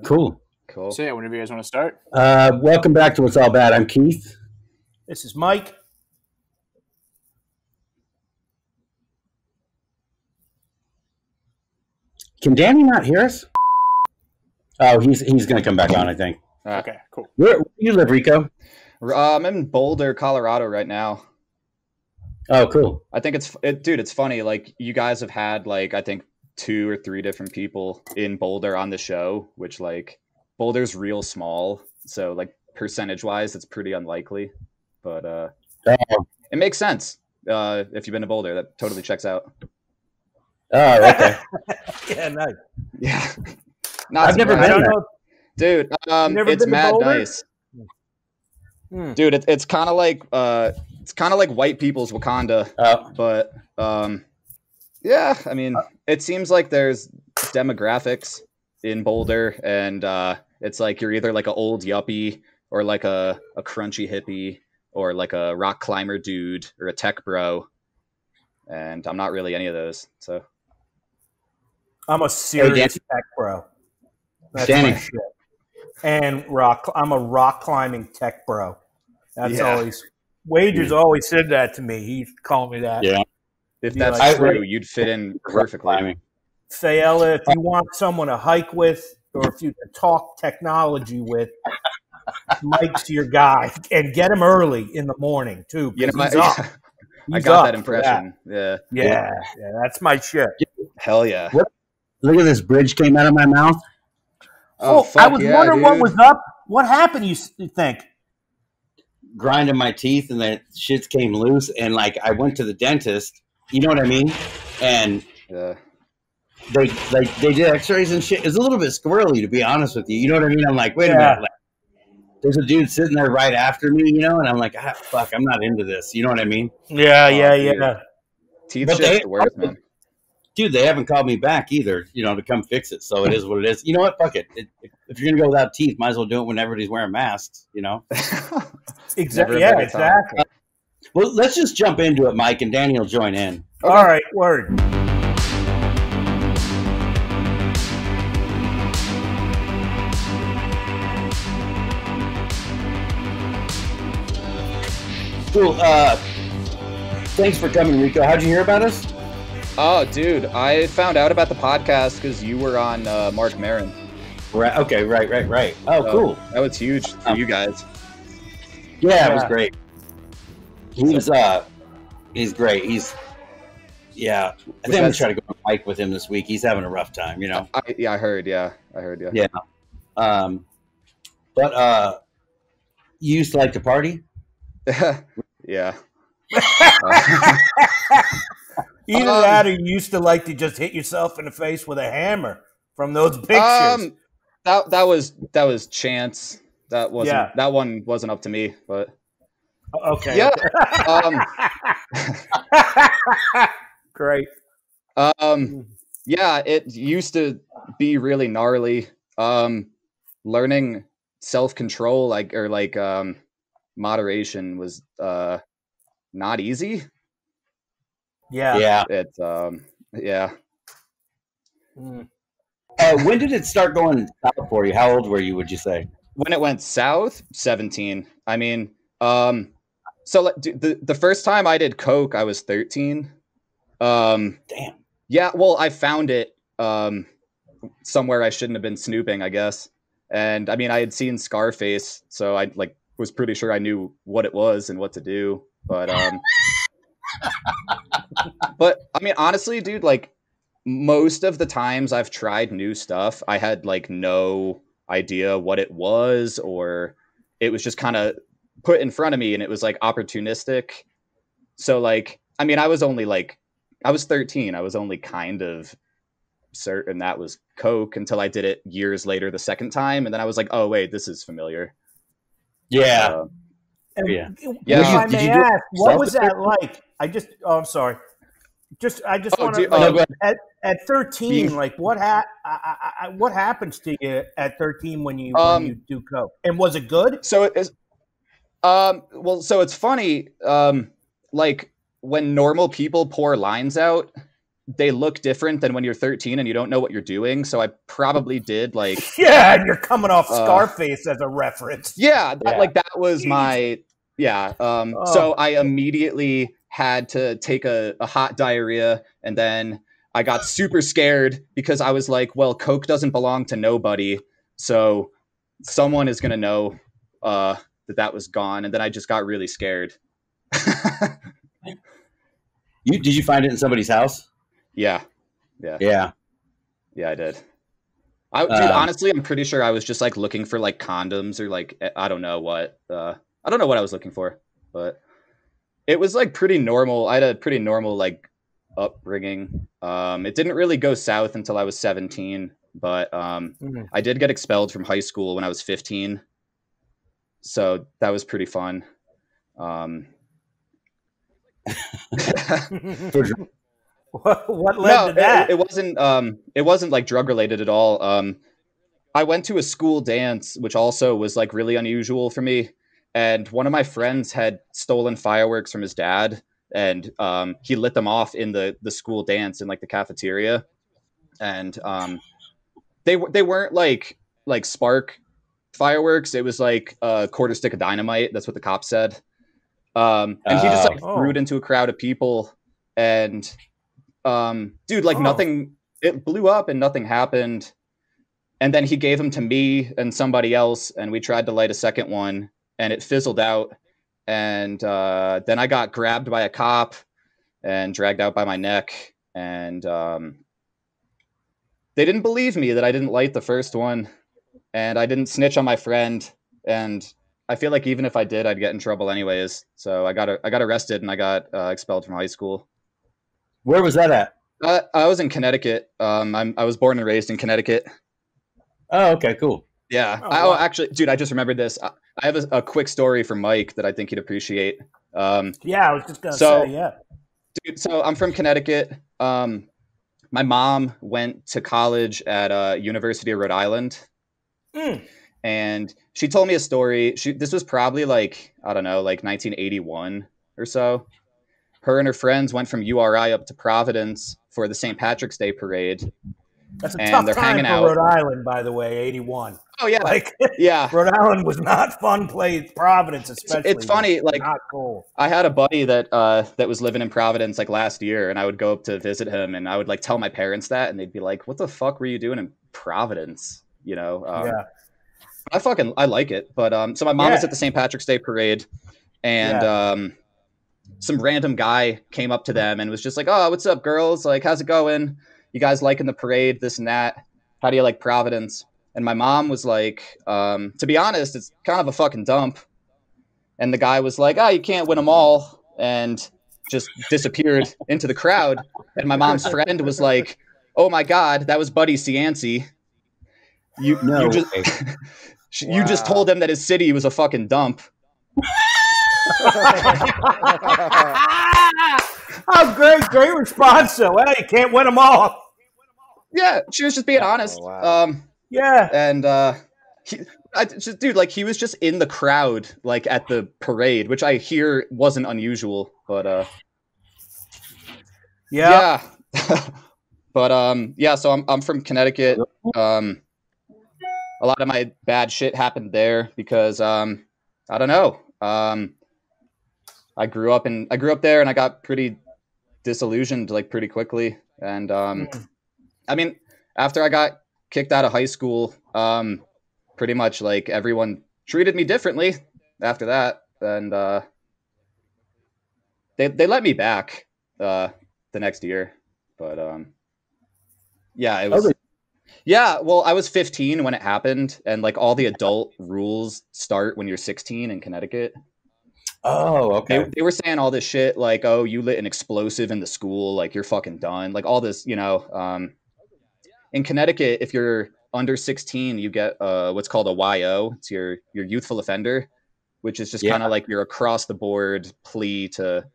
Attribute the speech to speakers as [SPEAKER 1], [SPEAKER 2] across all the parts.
[SPEAKER 1] Cool.
[SPEAKER 2] So yeah, whenever you guys want to start.
[SPEAKER 1] Welcome back to It's All Bad. I'm Keith.
[SPEAKER 3] This is Mike.
[SPEAKER 1] Can Danny not hear us? Oh, he's going to come back on, I think.
[SPEAKER 2] Okay, cool.
[SPEAKER 1] Where do you live, Rico?
[SPEAKER 4] I'm in Boulder, Colorado right now.
[SPEAKER 1] Oh, cool.
[SPEAKER 4] I think it's funny. Like, you guys have had, like, I think 2 or 3 different people in Boulder on the show, which, like, Boulder's real small. So, like, percentage-wise, it's pretty unlikely. But it makes sense if you've been to Boulder. That totally checks out.
[SPEAKER 1] Oh, okay.
[SPEAKER 3] Yeah, nice.
[SPEAKER 4] Yeah.
[SPEAKER 1] I've never been there.
[SPEAKER 4] Dude, it's mad nice. Dude, it's kind of like white people's Wakanda. But yeah, I mean, it seems like there's demographics in Boulder, and it's like you're either like an old yuppie or like a crunchy hippie or like a rock climber dude or a tech bro. And I'm not really any of those. So
[SPEAKER 3] I'm a serious tech bro. That's
[SPEAKER 1] Danny.
[SPEAKER 3] my shit. And I'm a rock climbing tech bro. That's always Wager's always said that to me. He called me that.
[SPEAKER 1] Yeah.
[SPEAKER 4] If that's true, you'd fit in perfectly.
[SPEAKER 3] Sayella, if you want someone to hike with or if you can talk technology with, Mike's your guy. And get him early in the morning too.
[SPEAKER 4] You know,
[SPEAKER 3] he's up.
[SPEAKER 4] I got that impression. That.
[SPEAKER 3] Yeah, that's my shit.
[SPEAKER 4] Hell yeah.
[SPEAKER 1] Look at this bridge came out of my mouth.
[SPEAKER 3] Oh, I was wondering what was up. What happened, you think?
[SPEAKER 1] Grinding my teeth and the shits came loose. And, like, I went to the dentist. You know what I mean? And they did x-rays and shit. It's a little bit squirrely, to be honest with you. You know what I mean? I'm like, wait a minute. Like, there's a dude sitting there right after me, you know? And I'm like, fuck, I'm not into this. You know what I mean?
[SPEAKER 3] Yeah.
[SPEAKER 4] Teeth shit's the worst, man.
[SPEAKER 1] Dude, they haven't called me back either, you know, to come fix it. So it is what it is. You know what? Fuck it. If you're going to go without teeth, might as well do it when everybody's wearing masks, you know?
[SPEAKER 3] Exactly. Yeah, exactly.
[SPEAKER 1] Well, let's just jump into it, Mike, and Danny will join in.
[SPEAKER 3] Okay. All right, word.
[SPEAKER 1] Cool. Thanks for coming, Rico. How'd you hear about us?
[SPEAKER 4] Oh, dude, I found out about the podcast because you were on Mark Maron.
[SPEAKER 1] Right. Okay. Right. Oh, cool.
[SPEAKER 4] That was huge for you guys.
[SPEAKER 1] Yeah, it was great. He's great. I think I'm gonna try to go on a hike with him this week. He's having a rough time, you know.
[SPEAKER 4] I heard. Yeah.
[SPEAKER 1] Yeah. But you used to like to party?
[SPEAKER 4] Yeah.
[SPEAKER 3] Either that or you used to like to just hit yourself in the face with a hammer from those pictures.
[SPEAKER 4] That was chance. That one wasn't up to me, but
[SPEAKER 3] okay.
[SPEAKER 4] Yeah.
[SPEAKER 3] Great.
[SPEAKER 4] Yeah, it used to be really gnarly. Learning self-control or moderation was not easy.
[SPEAKER 3] Yeah.
[SPEAKER 4] It's yeah.
[SPEAKER 1] When did it start going south for you? How old were you, would you say?
[SPEAKER 4] When it went south, 17. I mean, so the first time I did coke, I was 13.
[SPEAKER 1] Damn.
[SPEAKER 4] Yeah, well, I found it somewhere I shouldn't have been snooping, I guess. And I mean, I had seen Scarface, so I was pretty sure I knew what it was and what to do. But but I mean, honestly, dude, like most of the times I've tried new stuff, I had like no idea what it was, or it was just kind of put in front of me and it was like opportunistic. So like, I mean, I was 13. I was only kind of certain that was coke until I did it years later the second time. And then I was like, oh wait, this is familiar.
[SPEAKER 1] Yeah.
[SPEAKER 3] If I may ask, what was that like? I'm sorry. I just want to at 13, like what happens to you at 13 when you do coke? And was it good?
[SPEAKER 4] So it is. Well, so it's funny. Like when normal people pour lines out, they look different than when you're 13 and you don't know what you're doing. So I probably did like
[SPEAKER 3] yeah, and you're coming off Scarface as a reference.
[SPEAKER 4] Yeah, like that was my So I immediately had to take a hot diarrhea, and then I got super scared because I was like, well, Coke doesn't belong to nobody, so someone is gonna know that was gone, and then I just got really scared.
[SPEAKER 1] Did you find it in somebody's house?
[SPEAKER 4] Yeah, I did. Dude, honestly, I'm pretty sure I was just like looking for like condoms or like I don't know what I was looking for, but it was like pretty normal. I had a pretty normal like upbringing. It didn't really go south until I was 17, but I did get expelled from high school when I was 15, so that was pretty fun.
[SPEAKER 3] What led to that?
[SPEAKER 4] It wasn't like drug related at all. I went to a school dance, which also was like really unusual for me. And one of my friends had stolen fireworks from his dad, and he lit them off in the school dance in like the cafeteria. And they weren't like spark fireworks. It was like a quarter stick of dynamite. That's what the cop said. And he just like threw it into a crowd of people, and dude, like nothing, it blew up and nothing happened. And then he gave them to me and somebody else, and we tried to light a second one, and it fizzled out. And then I got grabbed by a cop and dragged out by my neck, and they didn't believe me that I didn't light the first one, and I didn't snitch on my friend, and I feel like even if I did, I'd get in trouble anyways. So I got arrested and I got expelled from high school.
[SPEAKER 1] Where was that at?
[SPEAKER 4] I was in Connecticut. I was born and raised in Connecticut.
[SPEAKER 1] Oh, okay, cool.
[SPEAKER 4] Yeah. Wow. Actually, dude, I just remembered this. I have a quick story for Mike that I think he'd appreciate.
[SPEAKER 3] Yeah, I was just going to say, yeah.
[SPEAKER 4] Dude, so I'm from Connecticut. My mom went to college at University of Rhode Island. And she told me a story. This was probably like, I don't know, like 1981 or so. Her and her friends went from URI up to Providence for the St. Patrick's Day parade.
[SPEAKER 3] That's a tough time for Rhode Island, by the way, 81.
[SPEAKER 4] Oh, yeah.
[SPEAKER 3] Like,
[SPEAKER 4] yeah.
[SPEAKER 3] Rhode Island was not fun place. Providence, especially.
[SPEAKER 4] It's funny. Like,
[SPEAKER 3] not cool.
[SPEAKER 4] I had a buddy that was living in Providence like last year, and I would go up to visit him, and I would like tell my parents that, and they'd be like, what the fuck were you doing in Providence? You know?
[SPEAKER 3] Yeah.
[SPEAKER 4] I like it. But so my mom was at the St. Patrick's Day parade, and some random guy came up to them and was just like, oh, what's up, girls? Like, how's it going? You guys liking the parade, this and that? How do you like Providence? And my mom was like, to be honest, it's kind of a fucking dump. And the guy was like, oh, you can't win them all, and just disappeared into the crowd. And my mom's friend was like, oh my God, that was Buddy Cianci. You just told him that his city was a fucking dump.
[SPEAKER 3] Oh, great response. So, well, you can't win them all.
[SPEAKER 4] Yeah, she was just being honest.
[SPEAKER 2] Oh, wow.
[SPEAKER 3] Yeah,
[SPEAKER 4] and dude, like he was just in the crowd, like at the parade, which I hear wasn't unusual, but yeah. But yeah. So I'm from Connecticut. A lot of my bad shit happened there because I don't know. I grew up there, and I got pretty disillusioned like pretty quickly. And I mean, after I got kicked out of high school, pretty much like everyone treated me differently after that, and they let me back the next year. But yeah, it was. Yeah, well, I was 15 when it happened, and like all the adult rules start when you're 16 in Connecticut.
[SPEAKER 1] Oh, okay.
[SPEAKER 4] They were saying all this shit like, oh, you lit an explosive in the school, like you're fucking done. Like all this, you know. In Connecticut, if you're under 16, you get what's called a YO. It's your youthful offender, which is just kind of like your across the board plea to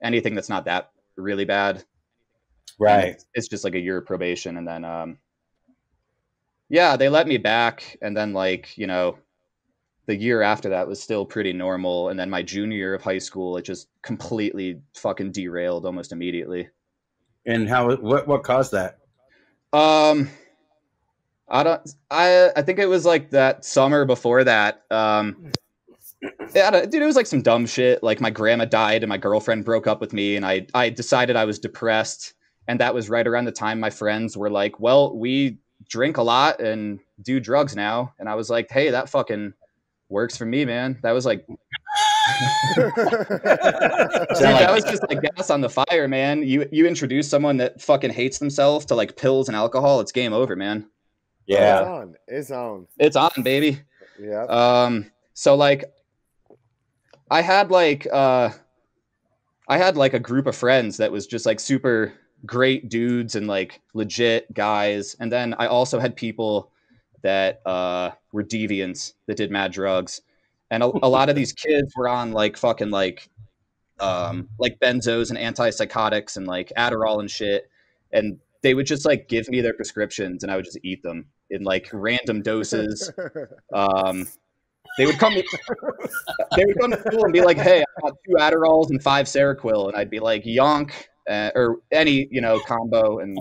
[SPEAKER 4] anything that's not that really bad.
[SPEAKER 1] Right.
[SPEAKER 4] It's just like a year of probation, and then yeah, they let me back, and then like, you know, the year after that was still pretty normal, and then my junior year of high school, it just completely fucking derailed almost immediately.
[SPEAKER 1] And what caused that?
[SPEAKER 4] I think it was like that summer before that. Yeah, dude, it was like some dumb shit. Like my grandma died and my girlfriend broke up with me, and I decided I was depressed. And that was right around the time my friends were like, well, we drink a lot and do drugs now. And I was like, hey, that fucking works for me, man. That was like, dude, that was just like gas on the fire, man. You introduce someone that fucking hates themselves to like pills and alcohol, it's game over, man.
[SPEAKER 1] Yeah.
[SPEAKER 5] It's on,
[SPEAKER 4] baby.
[SPEAKER 5] Yeah.
[SPEAKER 4] So like I had like a group of friends that was just like super great dudes and like legit guys. And then I also had people that were deviants that did mad drugs. And a lot of these kids were on like fucking like benzos and antipsychotics and like Adderall and shit. And they would just like give me their prescriptions and I would just eat them in like random doses. They would come to school and be like, hey, I got 2 Adderalls and 5 Seroquel. And I'd be like, yonk, or any, combo. And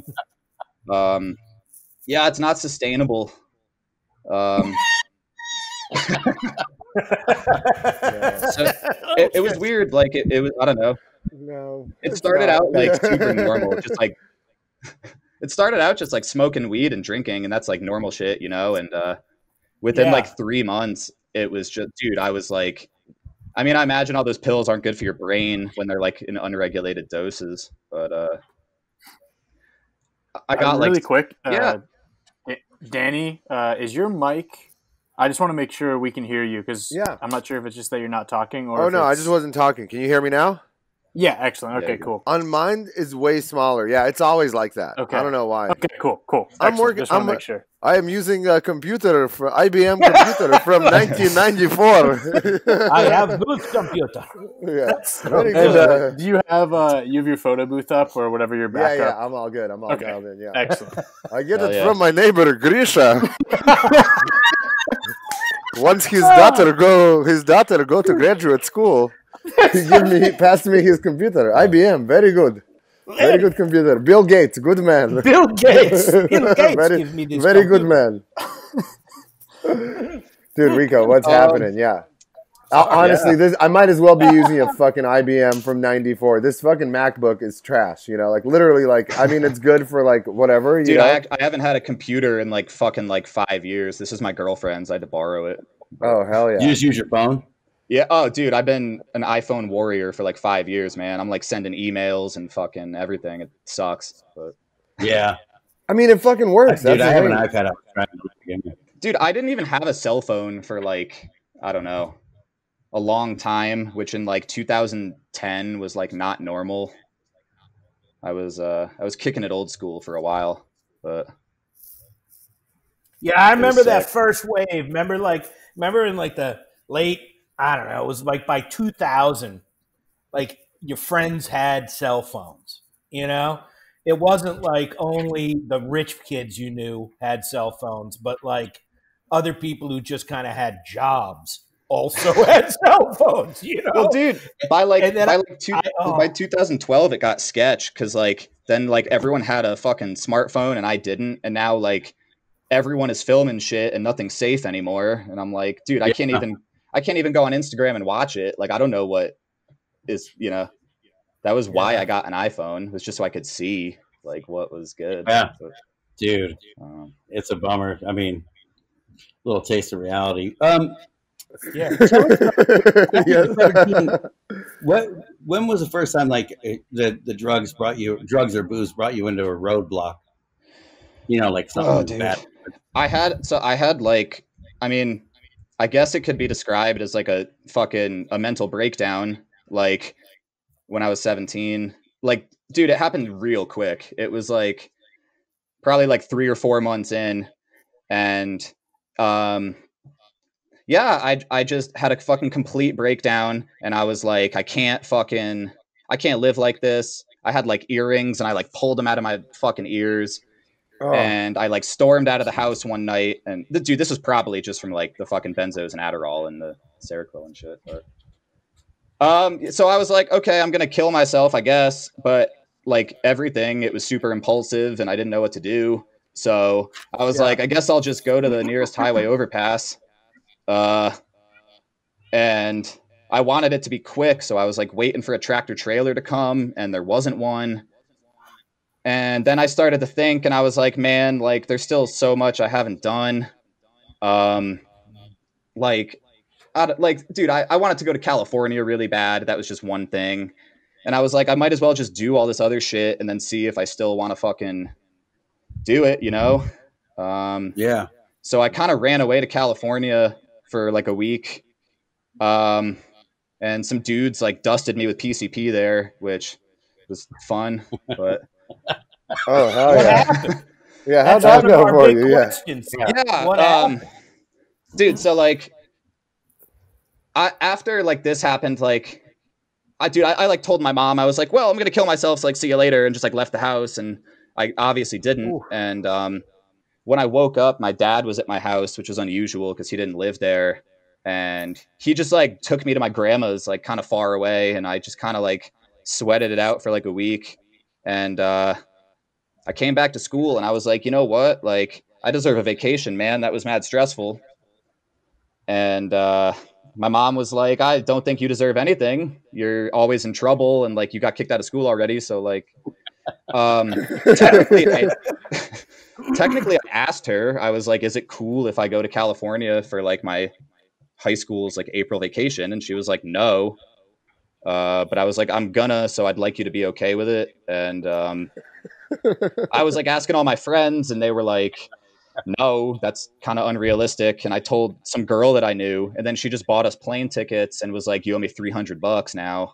[SPEAKER 4] yeah, it's not sustainable. So it was weird. Like it was, I don't know.
[SPEAKER 5] No,
[SPEAKER 4] it started out like super normal. Just like, it started out just like smoking weed and drinking. And that's like normal shit, And within like 3 months, it was just, dude, I was like, I mean, I imagine all those pills aren't good for your brain when they're like in unregulated doses, but I got
[SPEAKER 2] really
[SPEAKER 4] like
[SPEAKER 2] quick. Danny, is your mic? I just want to make sure we can hear you because I'm not sure if it's just that you're not talking or.
[SPEAKER 5] Oh no, I just wasn't talking. Can you hear me now?
[SPEAKER 2] Yeah, excellent. Okay, cool.
[SPEAKER 5] On mine is way smaller. Yeah, it's always like that. Okay. I don't know why.
[SPEAKER 2] Okay, cool.
[SPEAKER 5] I'm working.
[SPEAKER 2] Just want to make sure.
[SPEAKER 5] I am using a computer from IBM computer from 1994.
[SPEAKER 3] I have good computer.
[SPEAKER 5] Yes.
[SPEAKER 2] And, do you have your photo booth up or whatever your backup?
[SPEAKER 5] Yeah, I'm all good. I'm all dialed in. Yeah,
[SPEAKER 2] excellent.
[SPEAKER 5] I get it from my neighbor Grisha. Once his daughter go to graduate school, he passed me his computer. IBM, very good. Very good computer. Bill Gates, good man.
[SPEAKER 3] Bill Gates gives me this
[SPEAKER 5] very good man. Dude, Rico, what's happening? Yeah. Honestly, I might as well be using a fucking IBM from 94. This fucking MacBook is trash, like literally I mean, it's good for like whatever.
[SPEAKER 4] Dude, I haven't had a computer in like fucking like 5 years. This is my girlfriend's. I had to borrow it.
[SPEAKER 5] Oh, hell yeah.
[SPEAKER 1] You just use your phone?
[SPEAKER 4] Yeah. Oh, dude, I've been an iPhone warrior for like 5 years, man. I'm like sending emails and fucking everything. It sucks, but
[SPEAKER 1] yeah.
[SPEAKER 5] I mean, it fucking works.
[SPEAKER 1] Dude, I have an iPad.
[SPEAKER 4] Dude, I didn't even have a cell phone for like, I don't know, a long time, which in like 2010 was like not normal. I was kicking it old school for a while, but
[SPEAKER 3] yeah, I remember that first wave. Remember in like the late, I don't know, it was like by 2000, like your friends had cell phones, It wasn't like only the rich kids you knew had cell phones, but like other people who just kind of had jobs also had cell phones,
[SPEAKER 4] Well, dude, by 2012, it got sketch because like then like everyone had a fucking smartphone and I didn't, and now like everyone is filming shit and nothing's safe anymore. And I'm like, dude, I can't even go on Instagram and watch it. Like I don't know what is, that was why I got an iPhone. It was just so I could see like what was good.
[SPEAKER 1] Yeah, but, dude, it's a bummer. I mean, little taste of reality. Yeah. When was the first time like the drugs or booze brought you into a roadblock? Like something bad.
[SPEAKER 4] I had like, I mean, I guess it could be described as like a mental breakdown. Like when I was 17, like, dude, it happened real quick. It was like probably like 3 or 4 months in, and yeah, I just had a fucking complete breakdown, and I was like, I can't live like this. I had like earrings, and I like pulled them out of my fucking ears, and I like stormed out of the house one night. And dude, this was probably just from like the fucking benzos and Adderall and the Seroquel and shit. But so I was like, okay, I'm gonna kill myself, I guess. But like everything. It was super impulsive and I didn't know what to do. So I was like, I guess I'll just go to the nearest highway overpass. And I wanted it to be quick. So I was like waiting for a tractor trailer to come and there wasn't one. And then I started to think and I was like, man, like there's still so much I haven't done. Dude, I wanted to go to California really bad. That was just one thing. And I was like, I might as well just do all this other shit and then see if I still want to fucking do it, you know?
[SPEAKER 1] Yeah.
[SPEAKER 4] So I kind of ran away to California for like a week. And some dudes like dusted me with PCP there, which was fun, but
[SPEAKER 5] oh, hell yeah. Yeah, how'd that go for you?
[SPEAKER 4] Yeah. Dude, so like after like this happened, like I like told my mom, I was like, well, I'm gonna kill myself, so like see you later, and just like left the house, and I obviously didn't. Ooh. And when I woke up, my dad was at my house, which was unusual because he didn't live there, and he just like took me to my grandma's, like kind of far away, and I just kind of like sweated it out for like a week, and I came back to school, and I was like, you know what, like I deserve a vacation, man. That was mad stressful. And my mom was like, I don't think you deserve anything. You're always in trouble. And like, you got kicked out of school already. So like, technically I asked her, I was like, is it cool if I go to California for like my high school's like April vacation? And she was like, no. But I was like, I'm gonna, so I'd like you to be okay with it. And I was like asking all my friends and they were like, no, that's kind of unrealistic. And I told some girl that I knew, and then she just bought us plane tickets and was like, you owe me $300 now.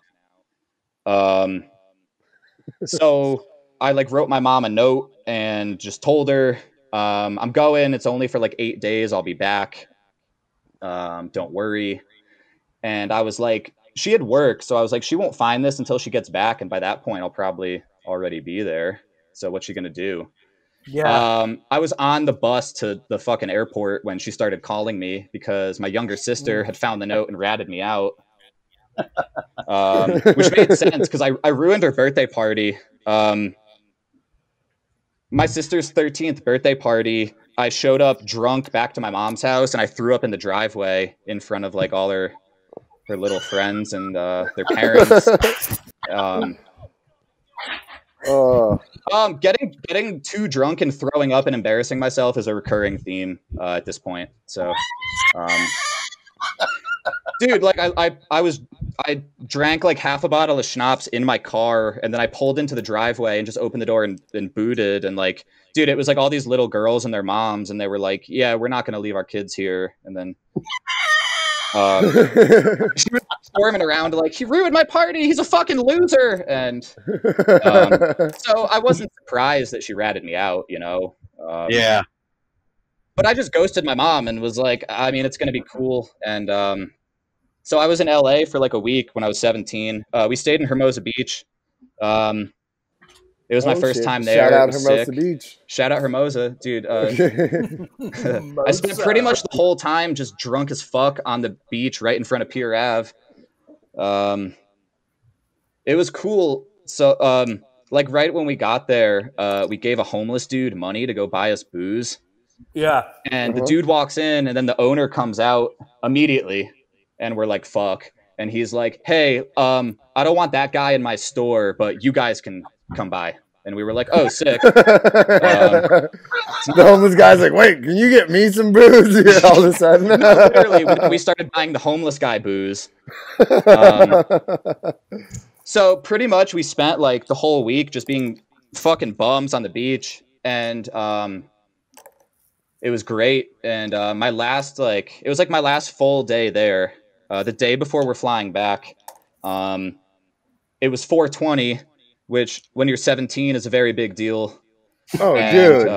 [SPEAKER 4] So I like wrote my mom a note and just told her, I'm going, it's only for like 8 days. I'll be back. Don't worry. And I was like, she had work. So I was like, she won't find this until she gets back. And by that point, I'll probably already be there. So what's she going to do? Yeah. I was on the bus to the fucking airport when she started calling me because my younger sister had found the note and ratted me out. Which made sense because I ruined her birthday party. My sister's 13th birthday party, I showed up drunk back to my mom's house and I threw up in the driveway in front of like all her little friends and their parents. Getting too drunk and throwing up and embarrassing myself is a recurring theme at this point. So, dude, like I drank like half a bottle of schnapps in my car, and then I pulled into the driveway and just opened the door and booted. And like, dude, it was like all these little girls and their moms, and they were like, "Yeah, we're not gonna leave our kids here." And then she was storming around like, he ruined my party, he's a fucking loser. And so I wasn't surprised that she ratted me out, you know.
[SPEAKER 1] Yeah,
[SPEAKER 4] but I just ghosted my mom and was like, I mean, it's gonna be cool. And so I was in LA for like a week when I was 17. We stayed in Hermosa Beach. It was my first time there.
[SPEAKER 5] Shout out Hermosa Beach.
[SPEAKER 4] Shout out Hermosa, dude. I spent pretty much the whole time just drunk as fuck on the beach right in front of Pier Ave. It was cool. So, like right when we got there, we gave a homeless dude money to go buy us booze.
[SPEAKER 3] Yeah.
[SPEAKER 4] And the dude walks in, and then the owner comes out immediately, and we're like, fuck. And he's like, hey, I don't want that guy in my store, but you guys can come by. And we were like, oh, sick.
[SPEAKER 5] The homeless guy's like, wait, can you get me some booze? All of a sudden.
[SPEAKER 4] No, literally, we started buying the homeless guy booze. So pretty much we spent like the whole week just being fucking bums on the beach. And it was great. And my last, like, it was like my last full day there. The day before we're flying back, it was 420, which when you're 17 is a very big deal.
[SPEAKER 5] Oh, and, dude.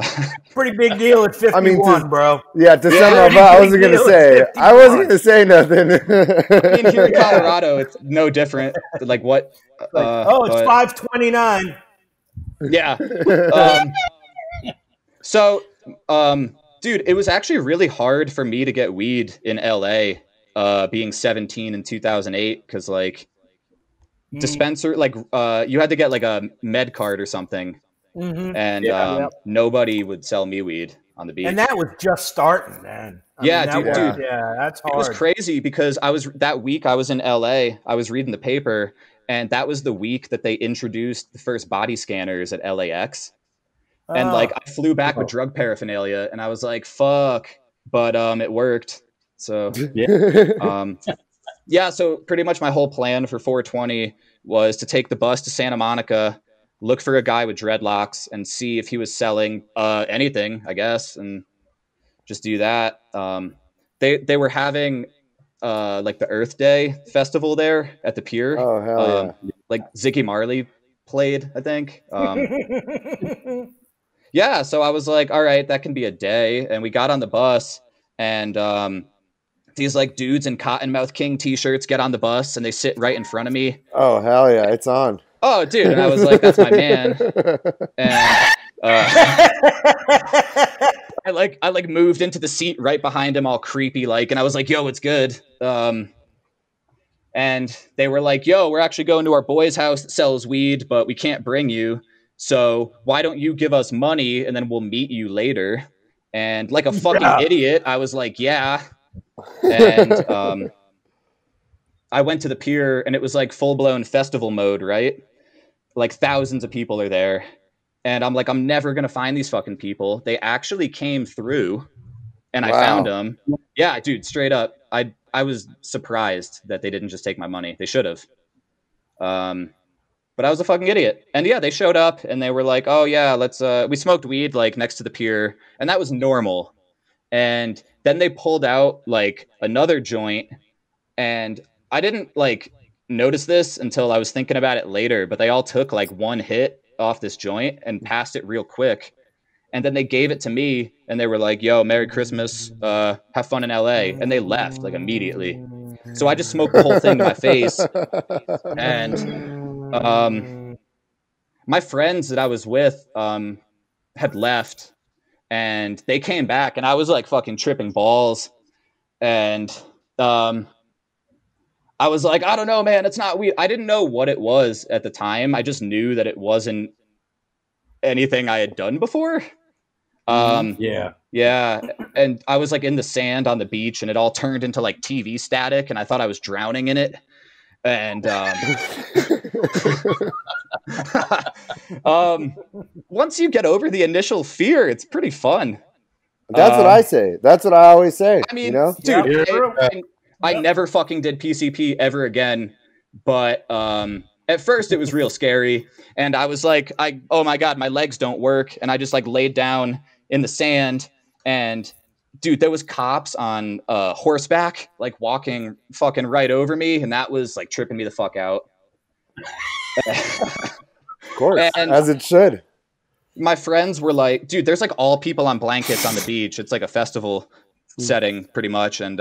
[SPEAKER 3] Pretty big deal at 51, I mean, bro.
[SPEAKER 5] Yeah, December. Yeah, I wasn't going to say. I wasn't going to say nothing.
[SPEAKER 4] I mean, here in Colorado, it's no different. Like what?
[SPEAKER 3] It's 529.
[SPEAKER 4] Yeah. So, dude, it was actually really hard for me to get weed in LA, being 17 in 2008, because like dispenser, like you had to get like a med card or something, and nobody would sell me weed on the beach.
[SPEAKER 3] And that was just starting, man.
[SPEAKER 4] Dude,
[SPEAKER 3] yeah, that's hard.
[SPEAKER 4] It was crazy because I was in LA. I was reading the paper, and that was the week that they introduced the first body scanners at LAX. And like I flew back with drug paraphernalia, and I was like, "Fuck!" But it worked. So yeah. So pretty much my whole plan for 420 was to take the bus to Santa Monica, look for a guy with dreadlocks, and see if he was selling anything, I guess, and just do that. They were having like the Earth Day festival there at the pier.
[SPEAKER 5] Oh hell yeah!
[SPEAKER 4] Like Ziggy Marley played, I think. Yeah, so I was like, all right, that can be a day. And we got on the bus, and these like dudes in Cottonmouth King t-shirts get on the bus, and they sit right in front of me.
[SPEAKER 5] Oh hell yeah, it's on.
[SPEAKER 4] Oh dude, and I was like, that's my man. And I moved into the seat right behind him, all creepy like, and I was like, yo, it's good. And they were like, yo, we're actually going to our boy's house that sells weed, but we can't bring you. So why don't you give us money and then we'll meet you later? And like a fucking idiot, I was like, yeah. And I went to the pier, and it was like full-blown festival mode, right? Like thousands of people are there. And I'm like, I'm never going to find these fucking people. They actually came through, and I found them. Yeah, dude, straight up. I was surprised that they didn't just take my money. They should have. But I was a fucking idiot. And yeah, they showed up, and they were like, oh yeah, let's, we smoked weed like next to the pier, and that was normal. And then they pulled out like another joint, and I didn't like notice this until I was thinking about it later, but they all took like one hit off this joint and passed it real quick. And then they gave it to me, and they were like, yo, Merry Christmas, have fun in LA. And they left like immediately. So I just smoked the whole thing to my face. And my friends that I was with had left, and they came back, and I was like fucking tripping balls. And I was like, I don't know, man, it's not weed. I didn't know what it was at the time. I just knew that it wasn't anything I had done before. Yeah. And I was like in the sand on the beach, and it all turned into like TV static, and I thought I was drowning in it. And once you get over the initial fear, it's pretty fun.
[SPEAKER 5] That's what I say. That's what I always say. I mean, you know?
[SPEAKER 4] Dude, I never fucking did PCP ever again. But at first it was real scary. And I was like, oh my God, my legs don't work. And I just like laid down in the sand, and dude, there was cops on horseback, like walking fucking right over me. And that was like tripping me the fuck out.
[SPEAKER 5] Of course, and as it should.
[SPEAKER 4] My friends were like, dude, there's like all people on blankets on the beach. It's like a festival setting pretty much. And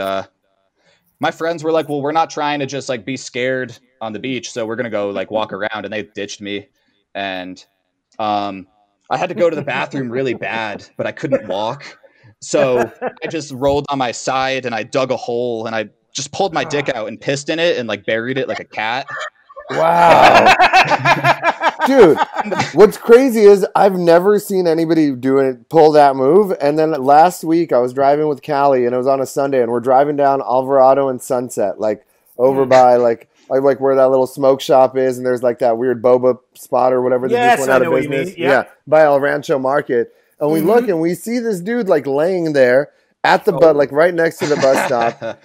[SPEAKER 4] my friends were like, well, we're not trying to just like be scared on the beach, so we're going to go like walk around. And they ditched me. And I had to go to the bathroom really bad, but I couldn't walk. So I just rolled on my side, and I dug a hole, and I just pulled my dick out and pissed in it and like buried it like a cat.
[SPEAKER 5] Wow. Dude, what's crazy is I've never seen anybody pull that move. And then last week I was driving with Callie, and it was on a Sunday, and we're driving down Alvarado and Sunset, like over by like where that little smoke shop is, and there's like that weird boba spot or whatever that just went out of business. Yeah, by El Rancho Market. And we look, and we see this dude like laying there at the like right next to the bus stop,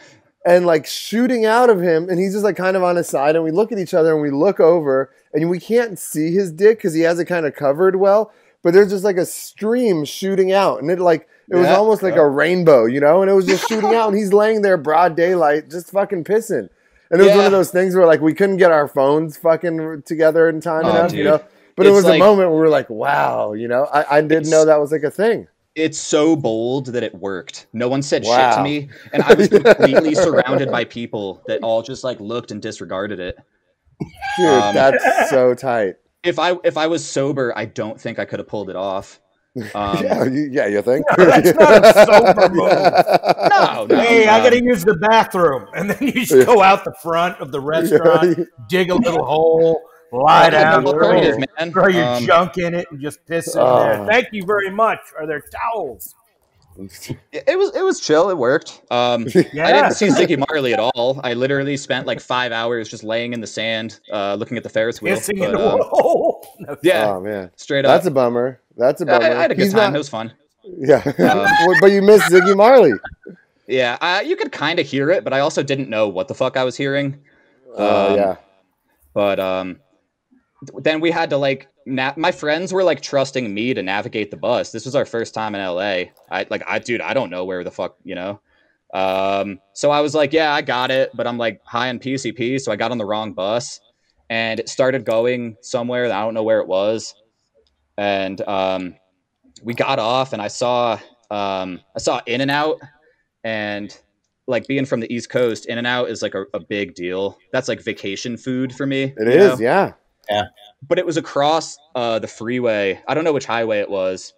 [SPEAKER 5] and like shooting out of him, and he's just like kind of on his side. And we look at each other, and we look over, and we can't see his dick because he has it kind of covered well. But there's just like a stream shooting out, and it was almost like a rainbow, you know. And it was just shooting out, and he's laying there broad daylight, just fucking pissing. And it was one of those things where like we couldn't get our phones fucking together in time enough, dude. You know. But it was like, a moment where we were like, wow, you know, I didn't know that was like a thing.
[SPEAKER 4] It's so bold that it worked. No one said shit to me. And I was completely surrounded by people that all just like looked and disregarded it.
[SPEAKER 5] Dude, that's so tight.
[SPEAKER 4] If I was sober, I don't think I could have pulled it off.
[SPEAKER 5] You think?
[SPEAKER 3] No, that's not a sober move.
[SPEAKER 4] No.
[SPEAKER 3] Hey, I got to use the bathroom, and then you just go out the front of the restaurant, dig a little hole, lie down, throw your junk in it, and just piss in there. Thank you very much. Are there towels?
[SPEAKER 4] It was chill. It worked. I didn't see Ziggy Marley at all. I literally spent like 5 hours just laying in the sand, looking at the Ferris wheel. Yeah.
[SPEAKER 5] Oh man,
[SPEAKER 4] straight up.
[SPEAKER 5] That's a bummer. I had
[SPEAKER 4] a good time. It was fun.
[SPEAKER 5] Yeah, but you missed Ziggy Marley.
[SPEAKER 4] Yeah, you could kind of hear it, but I also didn't know what the fuck I was hearing. But then we had to like. My friends were like trusting me to navigate the bus. This was our first time in LA. I don't know where the fuck, so I was like, yeah, I got it. But I'm like high on PCP. So I got on the wrong bus and it started going somewhere that I don't know where it was. And we got off and I saw In-N-Out, and like being from the East Coast, In-N-Out is like a big deal. That's like vacation food for me.
[SPEAKER 5] It is. Yeah.
[SPEAKER 4] But it was across the freeway. I don't know which highway it was,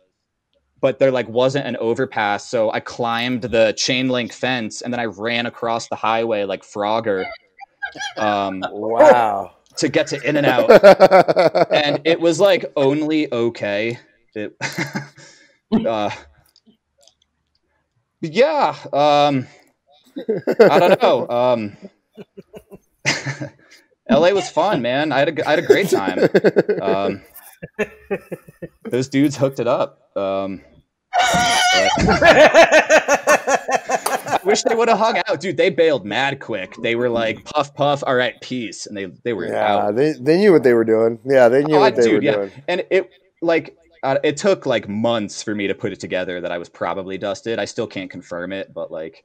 [SPEAKER 4] but there like wasn't an overpass. So I climbed the chain link fence and then I ran across the highway like Frogger.
[SPEAKER 5] Wow.
[SPEAKER 4] To get to In-N-Out. And it was like only okay. I don't know. LA was fun, man. I had a great time. Those dudes hooked it up. I wish they would have hung out, dude. They bailed mad quick. They were like, puff, puff. All right, peace, and they were out.
[SPEAKER 5] They knew what they were doing. Yeah, they knew what they were doing.
[SPEAKER 4] And it took like months for me to put it together that I was probably dusted. I still can't confirm it, but like.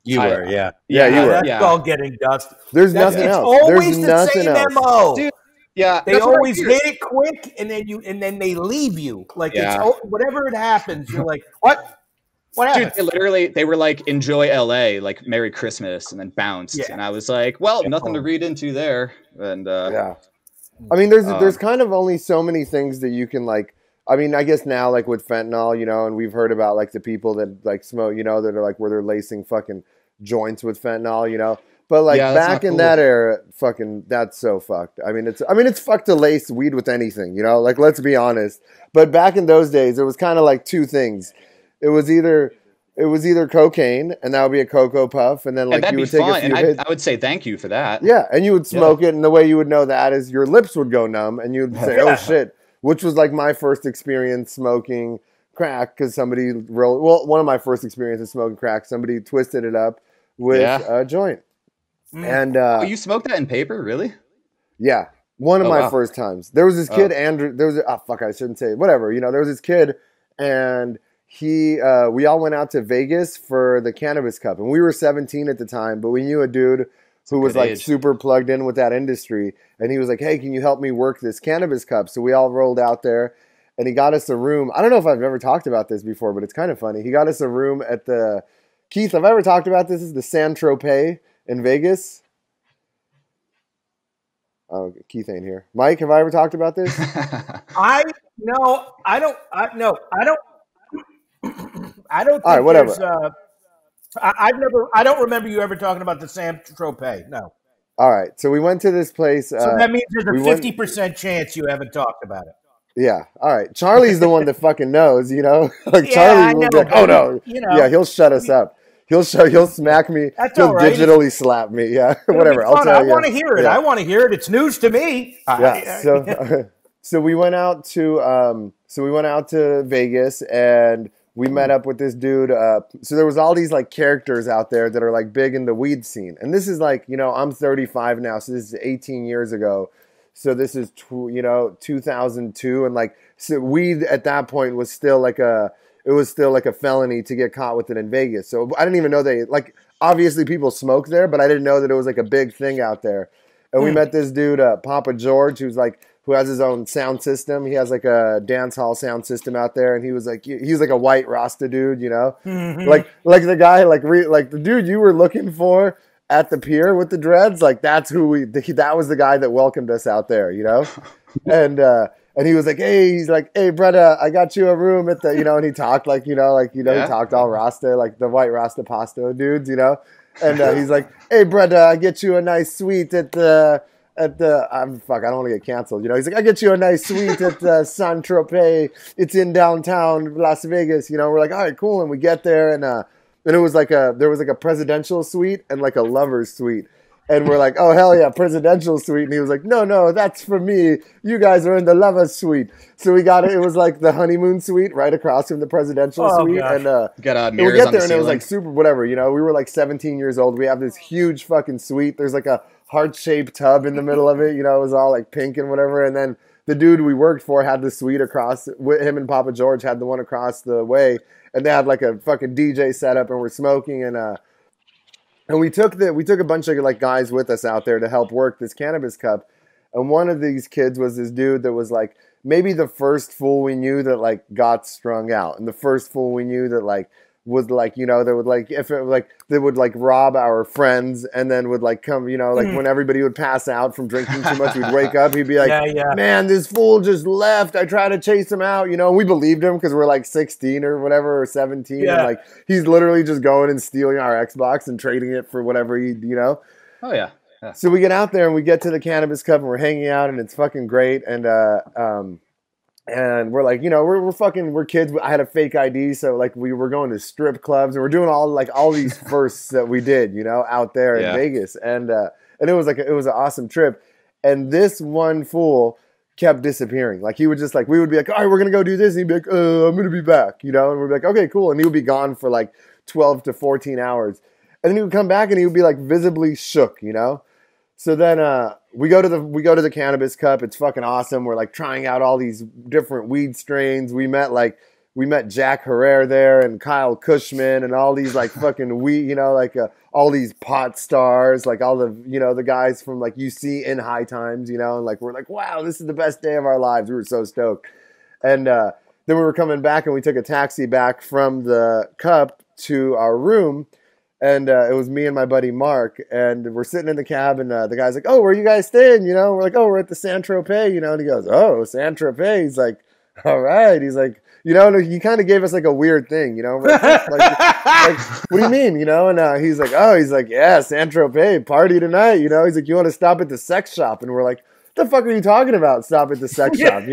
[SPEAKER 5] You were.
[SPEAKER 3] Yeah, you were. That's all getting dusted.
[SPEAKER 5] There's nothing else.
[SPEAKER 3] Always the same MO.
[SPEAKER 4] Dude, yeah,
[SPEAKER 3] they always hit it quick, and then they leave you. Like it's whatever it happens, you're like, what? What happened?
[SPEAKER 4] Dude, they were like, enjoy LA, like Merry Christmas, and then bounced. Yeah. And I was like, well, nothing to read into there. And
[SPEAKER 5] I mean, there's kind of only so many things that you can like. I mean, I guess now, like with fentanyl, and we've heard about like the people that like smoke, that are like where they're lacing fucking joints with fentanyl, But like back in that era, fucking that's so fucked. I mean, it's fucked to lace weed with anything, Like let's be honest. But back in those days, it was kind of like two things. It was either cocaine, and that would be a Cocoa Puff, and then like you would take a few hits.
[SPEAKER 4] I would say thank you for that.
[SPEAKER 5] Yeah, and you would smoke it, and the way you would know that is your lips would go numb, and you'd say, "Oh shit." Which was like my first experience smoking crack because somebody one of my first experiences smoking crack, somebody twisted it up with a joint. And
[SPEAKER 4] you smoked that in paper, really?
[SPEAKER 5] Yeah, one of my first times. There was this kid, Andrew. I shouldn't say it. Whatever. There was this kid, and we all went out to Vegas for the Cannabis Cup, and we were 17 at the time, but we knew a dude who was like super plugged in with that industry. And he was like, hey, can you help me work this Cannabis Cup? So we all rolled out there and he got us a room. I don't know if I've ever talked about this before, but it's kind of funny. He got us a room at Keith, have I ever talked about this? This is the Saint-Tropez in Vegas. Oh, Keith ain't here. Mike, have I ever talked about this?
[SPEAKER 3] I don't think all right,
[SPEAKER 5] whatever.
[SPEAKER 3] I don't remember you ever talking about the Saint-Tropez. No.
[SPEAKER 5] All right. So we went to this place.
[SPEAKER 3] So that means there's a 50% chance you haven't talked about it.
[SPEAKER 5] Yeah. All right. Charlie's the one that fucking knows, Like Charlie will be like, oh no. Yeah, he'll shut us up. He'll smack me.
[SPEAKER 3] That's
[SPEAKER 5] he'll
[SPEAKER 3] all right.
[SPEAKER 5] Digitally slap me. Yeah. Whatever. I'll tell you.
[SPEAKER 3] I want to hear it. Yeah. I want to hear it. It's news to me.
[SPEAKER 5] Yeah. So we went out to Vegas and we met up with this dude. So there was all these like characters out there that are like big in the weed scene. And this is like, I'm 35 now. So this is 18 years ago. So this is, 2002. And like, so weed at that point was still like a felony to get caught with it in Vegas. So I didn't even know obviously people smoke there, but I didn't know that it was like a big thing out there. And we met this dude, Papa George, who has his own sound system. He has like a dance hall sound system out there, and he was like a white Rasta dude,
[SPEAKER 3] Mm-hmm.
[SPEAKER 5] like the guy, like the dude you were looking for at the pier with the dreads. Like that's that was the guy that welcomed us out there, And And he was like, hey, brother, I got you a room at the, and he talked he talked all Rasta, like the white Rasta Pasto dudes, And he's like, hey, brother, I get you a nice suite at the, I don't want to get canceled. He's like, I get you a nice suite at San Tropez. It's in downtown Las Vegas. We're like, all right, cool. And we get there, and it was there was a presidential suite and like a lover's suite. And we're like, oh, hell yeah, presidential suite. And he was like, no, that's for me. You guys are in the lover's suite. So we got it. It was like the honeymoon suite right across from the presidential suite.
[SPEAKER 4] Gosh.
[SPEAKER 5] And
[SPEAKER 4] got
[SPEAKER 5] we get there, and it was like super whatever. We were like 17 years old. We have this huge fucking suite. There's like a heart-shaped tub in the middle of it. It was all like pink and whatever. And then the dude we worked for had the suite across. Him and Papa George had the one across the way. And they had like a fucking DJ set up, and we're smoking, and we took a bunch of like guys with us out there to help work this cannabis cup. And one of these kids was this dude that was like maybe the first fool we knew that like got strung out, and the first fool we knew that like was like that would like if it like they would like rob our friends, and then would like come like when everybody would pass out from drinking too much, we'd wake up, he'd be like, man, this fool just left, I tried to chase him out, and we believed him because we're like 16 or whatever, or 17, and like he's literally just going and stealing our Xbox and trading it for whatever
[SPEAKER 4] oh yeah.
[SPEAKER 5] So we get out there and we get to the cannabis cup, and we're hanging out, and it's fucking great. And we're like, we're kids. I had a fake ID, so like we were going to strip clubs, and we're doing all these firsts that we did, out there in Vegas, and it was like it was an awesome trip. And this one fool kept disappearing. Like he would just like we would be like, all right, we're gonna go do this, and he'd be like, I'm gonna be back, and we'd be like, okay, cool, and he would be gone for like 12 to 14 hours, and then he would come back, and he would be like visibly shook, So then we go to the cannabis cup. It's fucking awesome. We're like trying out all these different weed strains. We met Jack Herrera there, and Kyle Cushman, and all these like fucking weed, all these pot stars, like all the the guys from like you see in High Times, and like we're like, wow, this is the best day of our lives. We were so stoked. And then we were coming back, and we took a taxi back from the cup to our room. And it was me and my buddy Mark, and we're sitting in the cab, and the guy's like, oh, where are you guys staying? We're like, oh, we're at the San Tropez, and he goes, oh, San Tropez. He's like, all right. He's like, and he kind of gave us like a weird thing, like, what do you mean, and he's like, yeah, San Tropez, party tonight, He's like, you want to stop at the sex shop? And we're like, what the fuck are you talking about? Stop at the sex shop,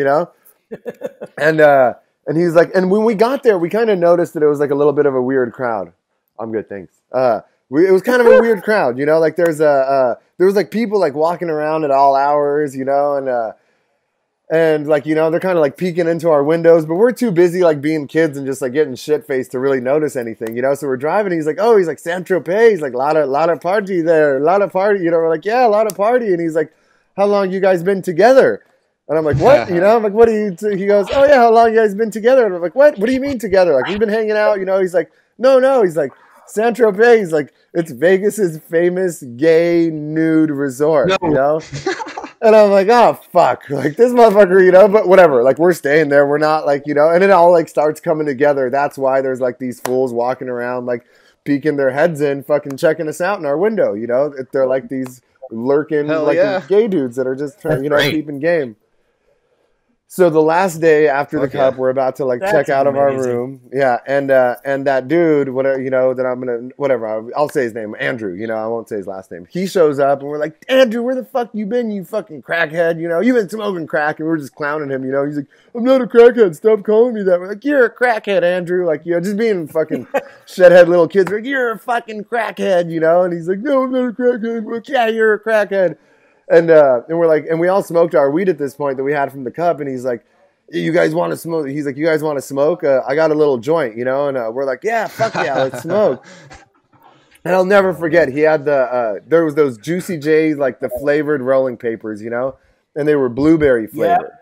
[SPEAKER 5] And he's like, and when we got there, we kind of noticed that it was like a little bit of a weird crowd. I'm good, thanks. It was kind of a weird crowd, like there was like people like walking around at all hours, and like, they're kind of like peeking into our windows, but we're too busy like being kids and just like getting shit-faced to really notice anything, So we're driving, he's like, San Tropez, he's like, lot of party there, a lot of party, we're like, yeah, a lot of party, and he's like, how long you guys been together? And I'm like, what? I'm like, what do you, he goes, oh yeah, how long you guys been together? And I'm like, what do you mean together? Like, we've been hanging out, He's like, no, he's like, San Tropez, he's like, it's Vegas's famous gay nude resort, And I'm like, oh, fuck, like this motherfucker, but whatever, like we're staying there, we're not like, and it all like starts coming together. That's why there's like these fools walking around, like peeking their heads in, fucking checking us out in our window, they're like these lurking, gay dudes that are just trying, keeping game. So the last day after the cup, we're about to like check out of our room. Yeah. And that dude, whatever, that I'm going to, whatever, I'll say his name, Andrew, I won't say his last name. He shows up and we're like, Andrew, where the fuck you been, you fucking crackhead? You've been smoking crack, and we're just clowning him, He's like, I'm not a crackhead. Stop calling me that. We're like, you're a crackhead, Andrew. Like, just being fucking shithead little kids. We're like, you're a fucking crackhead, And he's like, no, I'm not a crackhead. We're like, yeah, you're a crackhead. And we're like, and we all smoked our weed at this point that we had from the cup. And he's like, you guys want to smoke? He's like, you guys want to smoke? I got a little joint, And we're like, yeah, fuck yeah, let's smoke. And I'll never forget, he had there was those Juicy J's, like the flavored rolling papers, and they were blueberry flavored.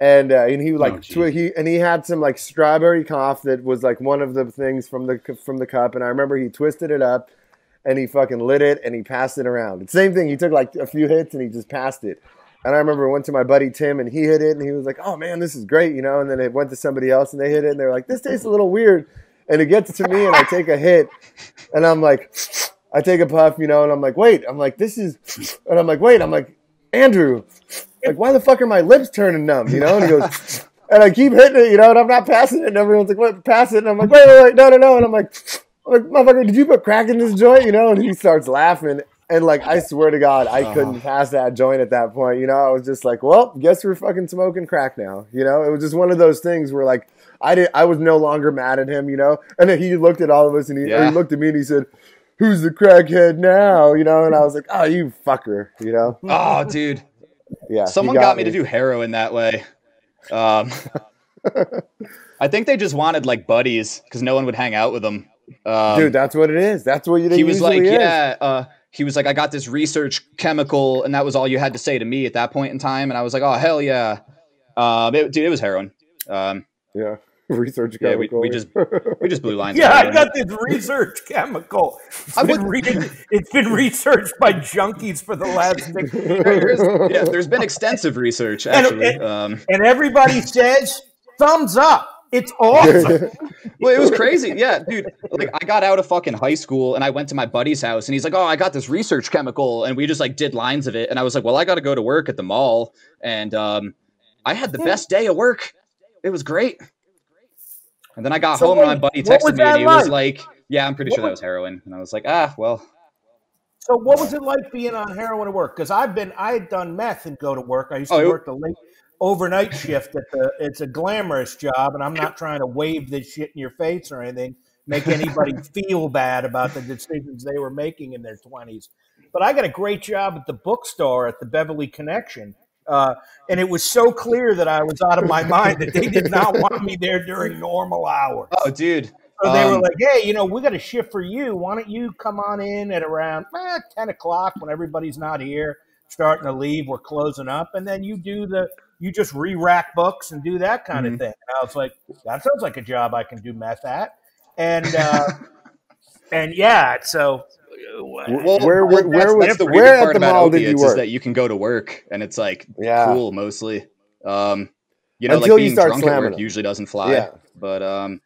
[SPEAKER 5] Yeah. And he like he had some like strawberry cough that was like one of the things from the cup. And I remember he twisted it up. And he fucking lit it, and he passed it around. Same thing. He took like a few hits, and he just passed it. And I remember I went to my buddy Tim, and he hit it, and he was like, oh, man, this is great, And then it went to somebody else, and they hit it, and they were like, this tastes a little weird. And it gets to me, and I take a hit, and I'm like, I take a puff, and I'm like, wait. I'm like, this is – and I'm like, wait. I'm like, Andrew. like, why the fuck are my lips turning numb? You know? And he goes, and I keep hitting it, you know, and I'm not passing it. And everyone's like, what, pass it? And I'm like, wait, no. And I'm like, motherfucker, did you put crack in this joint? You know? And he starts laughing. And like, I swear to God, I couldn't pass that joint at that point. You know, I was just like, well, guess we're fucking smoking crack now. You know, it was just one of those things where like, I was no longer mad at him, you know? And then he looked at all of us and he looked at me and he said, who's the crackhead now? You know? And I was like, oh, you fucker, you know?
[SPEAKER 4] Oh, dude.
[SPEAKER 5] Yeah.
[SPEAKER 4] Someone got me to do heroin that way. I think they just wanted like buddies because no one would hang out with them.
[SPEAKER 5] Dude, that's what it is. That's what
[SPEAKER 4] he was like, he was like, I got this research chemical, and that was all you had to say to me at that point in time. And I was like, oh, hell yeah. Dude, it was heroin.
[SPEAKER 5] Yeah. Research chemical.
[SPEAKER 4] We just blew lines.
[SPEAKER 3] Yeah, I got this research chemical. It's been researched by junkies for the last 6 years.
[SPEAKER 4] Yeah, there's been extensive research, actually.
[SPEAKER 3] And everybody says, thumbs up. It's awesome.
[SPEAKER 4] Well, it was crazy. Yeah, dude. Like, I got out of fucking high school and I went to my buddy's house and he's like, oh, I got this research chemical. And we just like did lines of it. And I was like, well, I got to go to work at the mall. And I had the best day of work. It was great. And then I got home and my buddy texted me and he was like, yeah, I'm pretty sure that was heroin. And I was like, well.
[SPEAKER 3] So what was it like being on heroin at work? Because I had done meth and go to work. I used to work the late overnight shift it's a glamorous job, and I'm not trying to wave this shit in your face or anything, make anybody feel bad about the decisions they were making in their 20s. But I got a great job at the bookstore at the Beverly Connection. And it was so clear that I was out of my mind that they did not want me there during normal hours.
[SPEAKER 4] Oh, dude.
[SPEAKER 3] So they were like, hey, you know, we got a shift for you. Why don't you come on in at around 10 o'clock when everybody's not here, starting to leave, we're closing up, and then you just re-rack books and do that kind of thing. And I was like, that sounds like a job I can do meth at. And and yeah, so
[SPEAKER 5] where
[SPEAKER 4] at the mall did you work? Is that you can go to work and it's like cool mostly. You know, until like being drunk at work usually doesn't fly.
[SPEAKER 5] Yeah.
[SPEAKER 4] But
[SPEAKER 5] I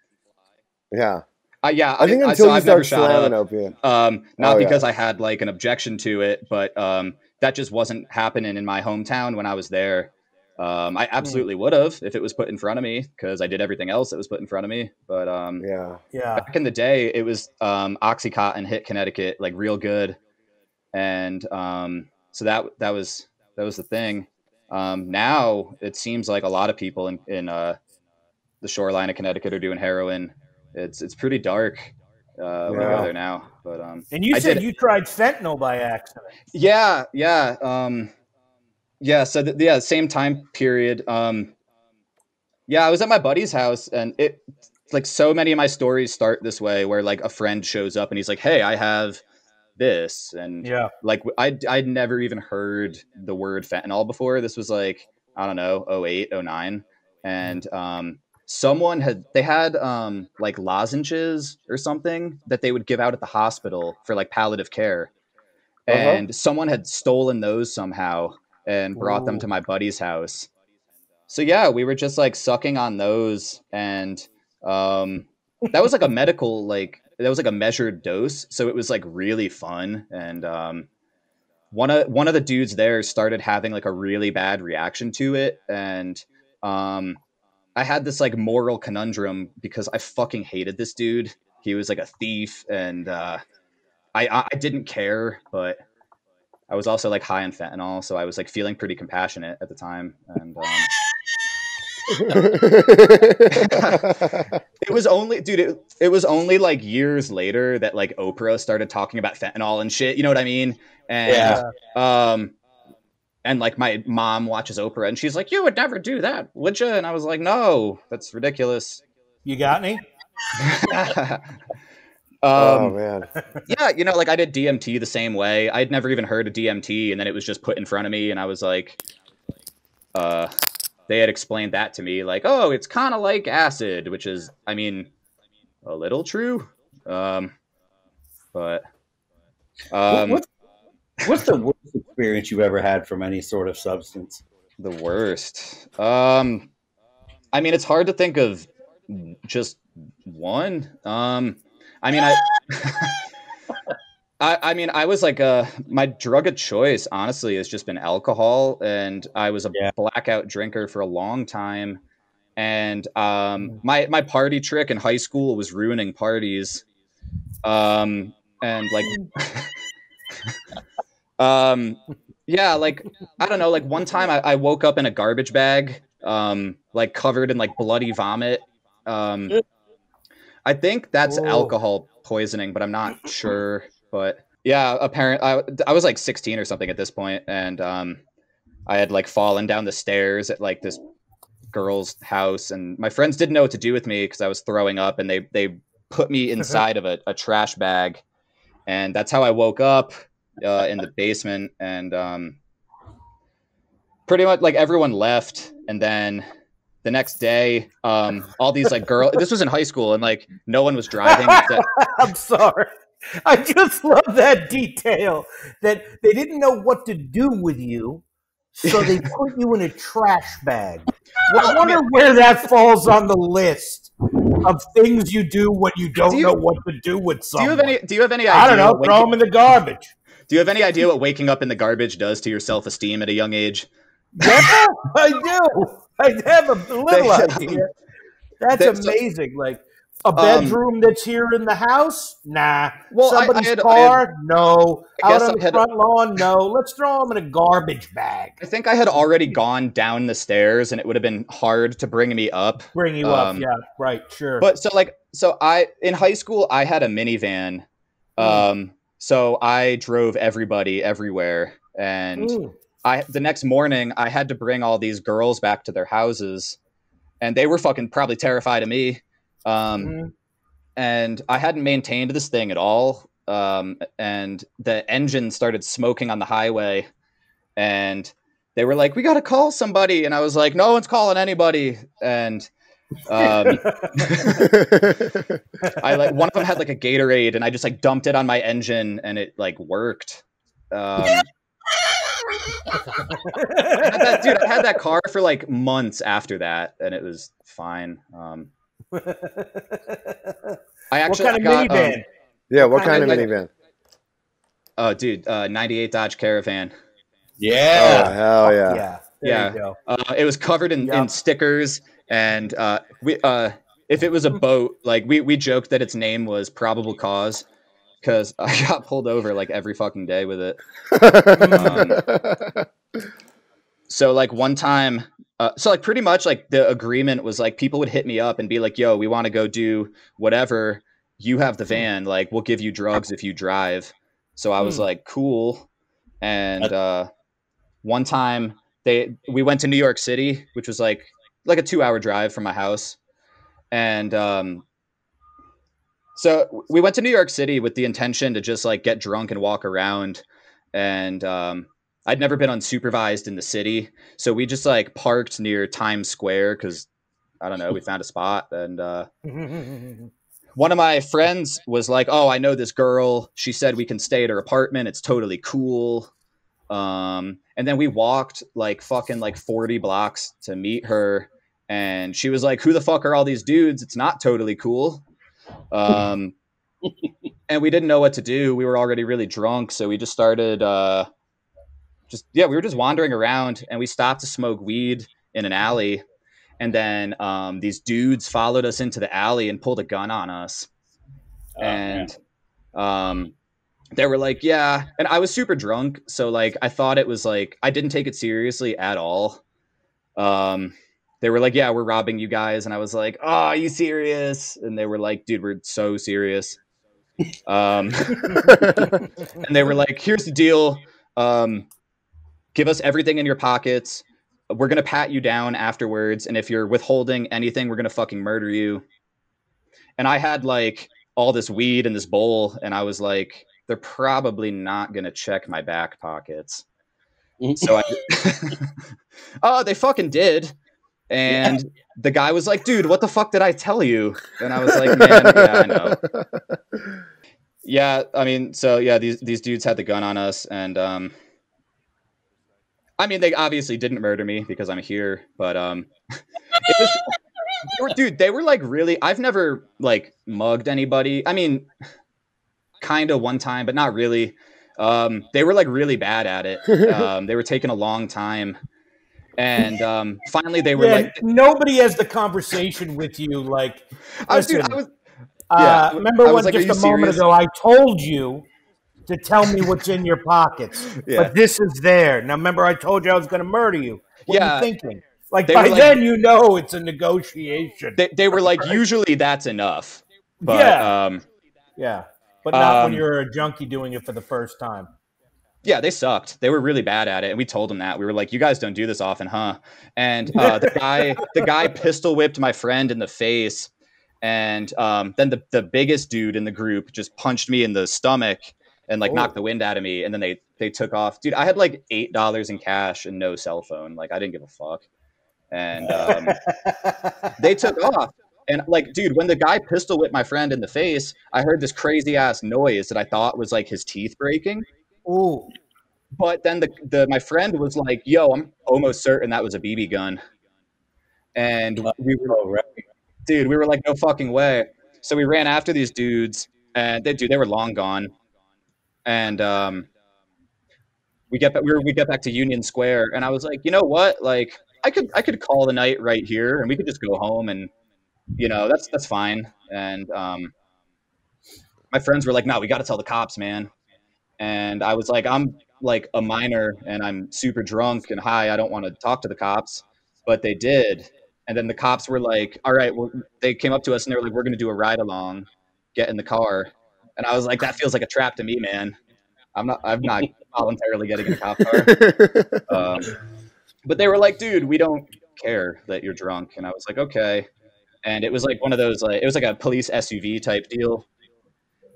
[SPEAKER 5] think until you start slamming opiate.
[SPEAKER 4] Not because I had like an objection to it, but that just wasn't happening in my hometown when I was there. I absolutely would have if it was put in front of me because I did everything else that was put in front of me. But back in the day, it was Oxycontin hit Connecticut like real good, and so that was the thing. Now it seems like a lot of people in the shoreline of Connecticut are doing heroin. It's pretty dark when you go there now. But
[SPEAKER 3] and you said you tried fentanyl by accident.
[SPEAKER 4] Yeah. So same time period. I was at my buddy's house, and it like so many of my stories start this way, where like a friend shows up and he's like, "Hey, I have this," and like I'd never even heard the word fentanyl before. This was like I don't know, 08, 09, and someone had like lozenges or something that they would give out at the hospital for like palliative care, and someone had stolen those somehow and brought them to my buddy's house. So yeah, we were just like sucking on those, and that was like a medical, like that was like a measured dose. So it was like really fun. And one of the dudes there started having like a really bad reaction to it. And I had this like moral conundrum because I fucking hated this dude. He was like a thief, and I didn't care, but I was also like high on fentanyl, so I was like feeling pretty compassionate at the time. And it was only like years later that like Oprah started talking about fentanyl and shit. You know what I mean? And and like my mom watches Oprah and she's like, "You would never do that, would you?" And I was like, "No, that's ridiculous."
[SPEAKER 3] You got me?
[SPEAKER 5] Oh man.
[SPEAKER 4] Yeah, you know, like I did DMT the same way. I'd never even heard of DMT, and then it was just put in front of me, and I was like, they had explained that to me, like, oh, it's kind of like acid, which is, I mean, a little true. But
[SPEAKER 1] what's the worst experience you've ever had from any sort of substance?
[SPEAKER 4] The worst. I mean, it's hard to think of just one. I mean, I mean, I was like, my drug of choice, honestly, has just been alcohol. And I was a blackout drinker for a long time. And my party trick in high school was ruining parties. And like, yeah, like, I don't know, like one time I woke up in a garbage bag, like covered in like bloody vomit. I think that's alcohol poisoning, but I'm not sure. But yeah, I was like 16 or something at this point, and I had like fallen down the stairs at like this girl's house, and my friends didn't know what to do with me because I was throwing up, and they put me inside of a trash bag, and that's how I woke up in the basement. And pretty much like everyone left, and then the next day, all these like girls, this was in high school, and like no one was driving.
[SPEAKER 3] I'm sorry. I just love that detail that they didn't know what to do with you, so they put you in a trash bag. Well, I wonder where that falls on the list of things you do when you don't know what to do with someone.
[SPEAKER 4] Do you have any idea?
[SPEAKER 3] I don't know. Throw them in the garbage.
[SPEAKER 4] Do you have any idea what waking up in the garbage does to your self-esteem at a young age?
[SPEAKER 3] Yeah, I do. I have a little idea. That's amazing. Like a bedroom that's here in the house? Nah. Well, somebody's car? No. Out on the front lawn? No. Let's throw them in a garbage bag.
[SPEAKER 4] I think I had already gone down the stairs, and it would have been hard to bring me up.
[SPEAKER 3] Bring you up, yeah, right, sure.
[SPEAKER 4] But in high school, I had a minivan. So I drove everybody everywhere, and the next morning I had to bring all these girls back to their houses, and they were fucking probably terrified of me. And I hadn't maintained this thing at all. And the engine started smoking on the highway, and they were like, "We got to call somebody." And I was like, "No one's calling anybody." And one of them had like a Gatorade, and I just like dumped it on my engine, and it like worked. I had that car for like months after that, and it was fine. I actually
[SPEAKER 3] what kind of minivan?
[SPEAKER 5] What kind of minivan?
[SPEAKER 4] Oh, dude, 98 Dodge Caravan.
[SPEAKER 1] Yeah.
[SPEAKER 5] Oh, hell yeah.
[SPEAKER 3] There you go.
[SPEAKER 4] It was covered in stickers, and if it was a boat, like we joked that its name was Probable Cause, because I got pulled over like every fucking day with it. So like one time, so like pretty much like the agreement was like people would hit me up and be like, "Yo, we want to go do whatever. You have the van. Like we'll give you drugs if you drive." So I was like, "Cool." And one time we went to New York City, which was like a 2-hour drive from my house. And so we went to New York City with the intention to just like get drunk and walk around. And I'd never been unsupervised in the city. So we just like parked near Times Square because, I don't know, we found a spot. And one of my friends was like, "Oh, I know this girl. She said we can stay at her apartment. It's totally cool." And then we walked like fucking like 40 blocks to meet her. And she was like, "Who the fuck are all these dudes? It's not totally cool." And we didn't know what to do. We were already really drunk. So we just started, we were just wandering around, and we stopped to smoke weed in an alley. And then these dudes followed us into the alley and pulled a gun on us. They were like, "Yeah." And I was super drunk. So like, I thought it was like, I didn't take it seriously at all. They were like, "Yeah, we're robbing you guys." And I was like, "Oh, are you serious?" And they were like, "Dude, we're so serious." And they were like, "Here's the deal. Give us everything in your pockets. We're going to pat you down afterwards. And if you're withholding anything, we're going to fucking murder you." And I had like all this weed in this bowl. And I was like, they're probably not going to check my back pockets. So they fucking did. And the guy was like, "Dude, what the fuck did I tell you?" And I was like, "Man, yeah, I know." Yeah, I mean, so yeah, these dudes had the gun on us, and I mean, they obviously didn't murder me because I'm here, but they were like really. I've never like mugged anybody. I mean, kind of one time, but not really. They were like really bad at it. They were taking a long time. And finally they were like,
[SPEAKER 3] nobody has the conversation with you. Like, listen, remember when just a moment ago I told you to tell me what's in your pockets, but this is there. Now, remember I told you I was going to murder you. What are you thinking? Like, by then, you know it's a negotiation.
[SPEAKER 4] They were like, usually that's enough. But,
[SPEAKER 3] but not when you're a junkie doing it for the first time.
[SPEAKER 4] Yeah, they sucked. They were really bad at it, and we told them that. We were like, "You guys don't do this often, huh?" And the guy pistol whipped my friend in the face, and then the biggest dude in the group just punched me in the stomach and like knocked the wind out of me. And then they took off. Dude, I had like $8 in cash and no cell phone. Like I didn't give a fuck. And they took off. And like, dude, when the guy pistol whipped my friend in the face, I heard this crazy ass noise that I thought was like his teeth breaking.
[SPEAKER 3] Ooh.
[SPEAKER 4] But then my friend was like, "Yo, I'm almost certain that was a BB gun." And we were like, "No fucking way." So we ran after these dudes, and they were long gone. And we get back to Union Square, and I was like, "You know what? Like I could call the night right here, and we could just go home, and you know, that's fine." And my friends were like, "No, we got to tell the cops, man." And I was like, "I'm like a minor and I'm super drunk and high. I don't want to talk to the cops." But they did. And then the cops were like, "All right, well," they came up to us and they were like, "We're going to do a ride along, get in the car." And I was like, "That feels like a trap to me, man. I'm not voluntarily getting in a cop car." But they were like, "Dude, we don't care that you're drunk." And I was like, "Okay." And it was like one of those, like, it was like a police SUV type deal.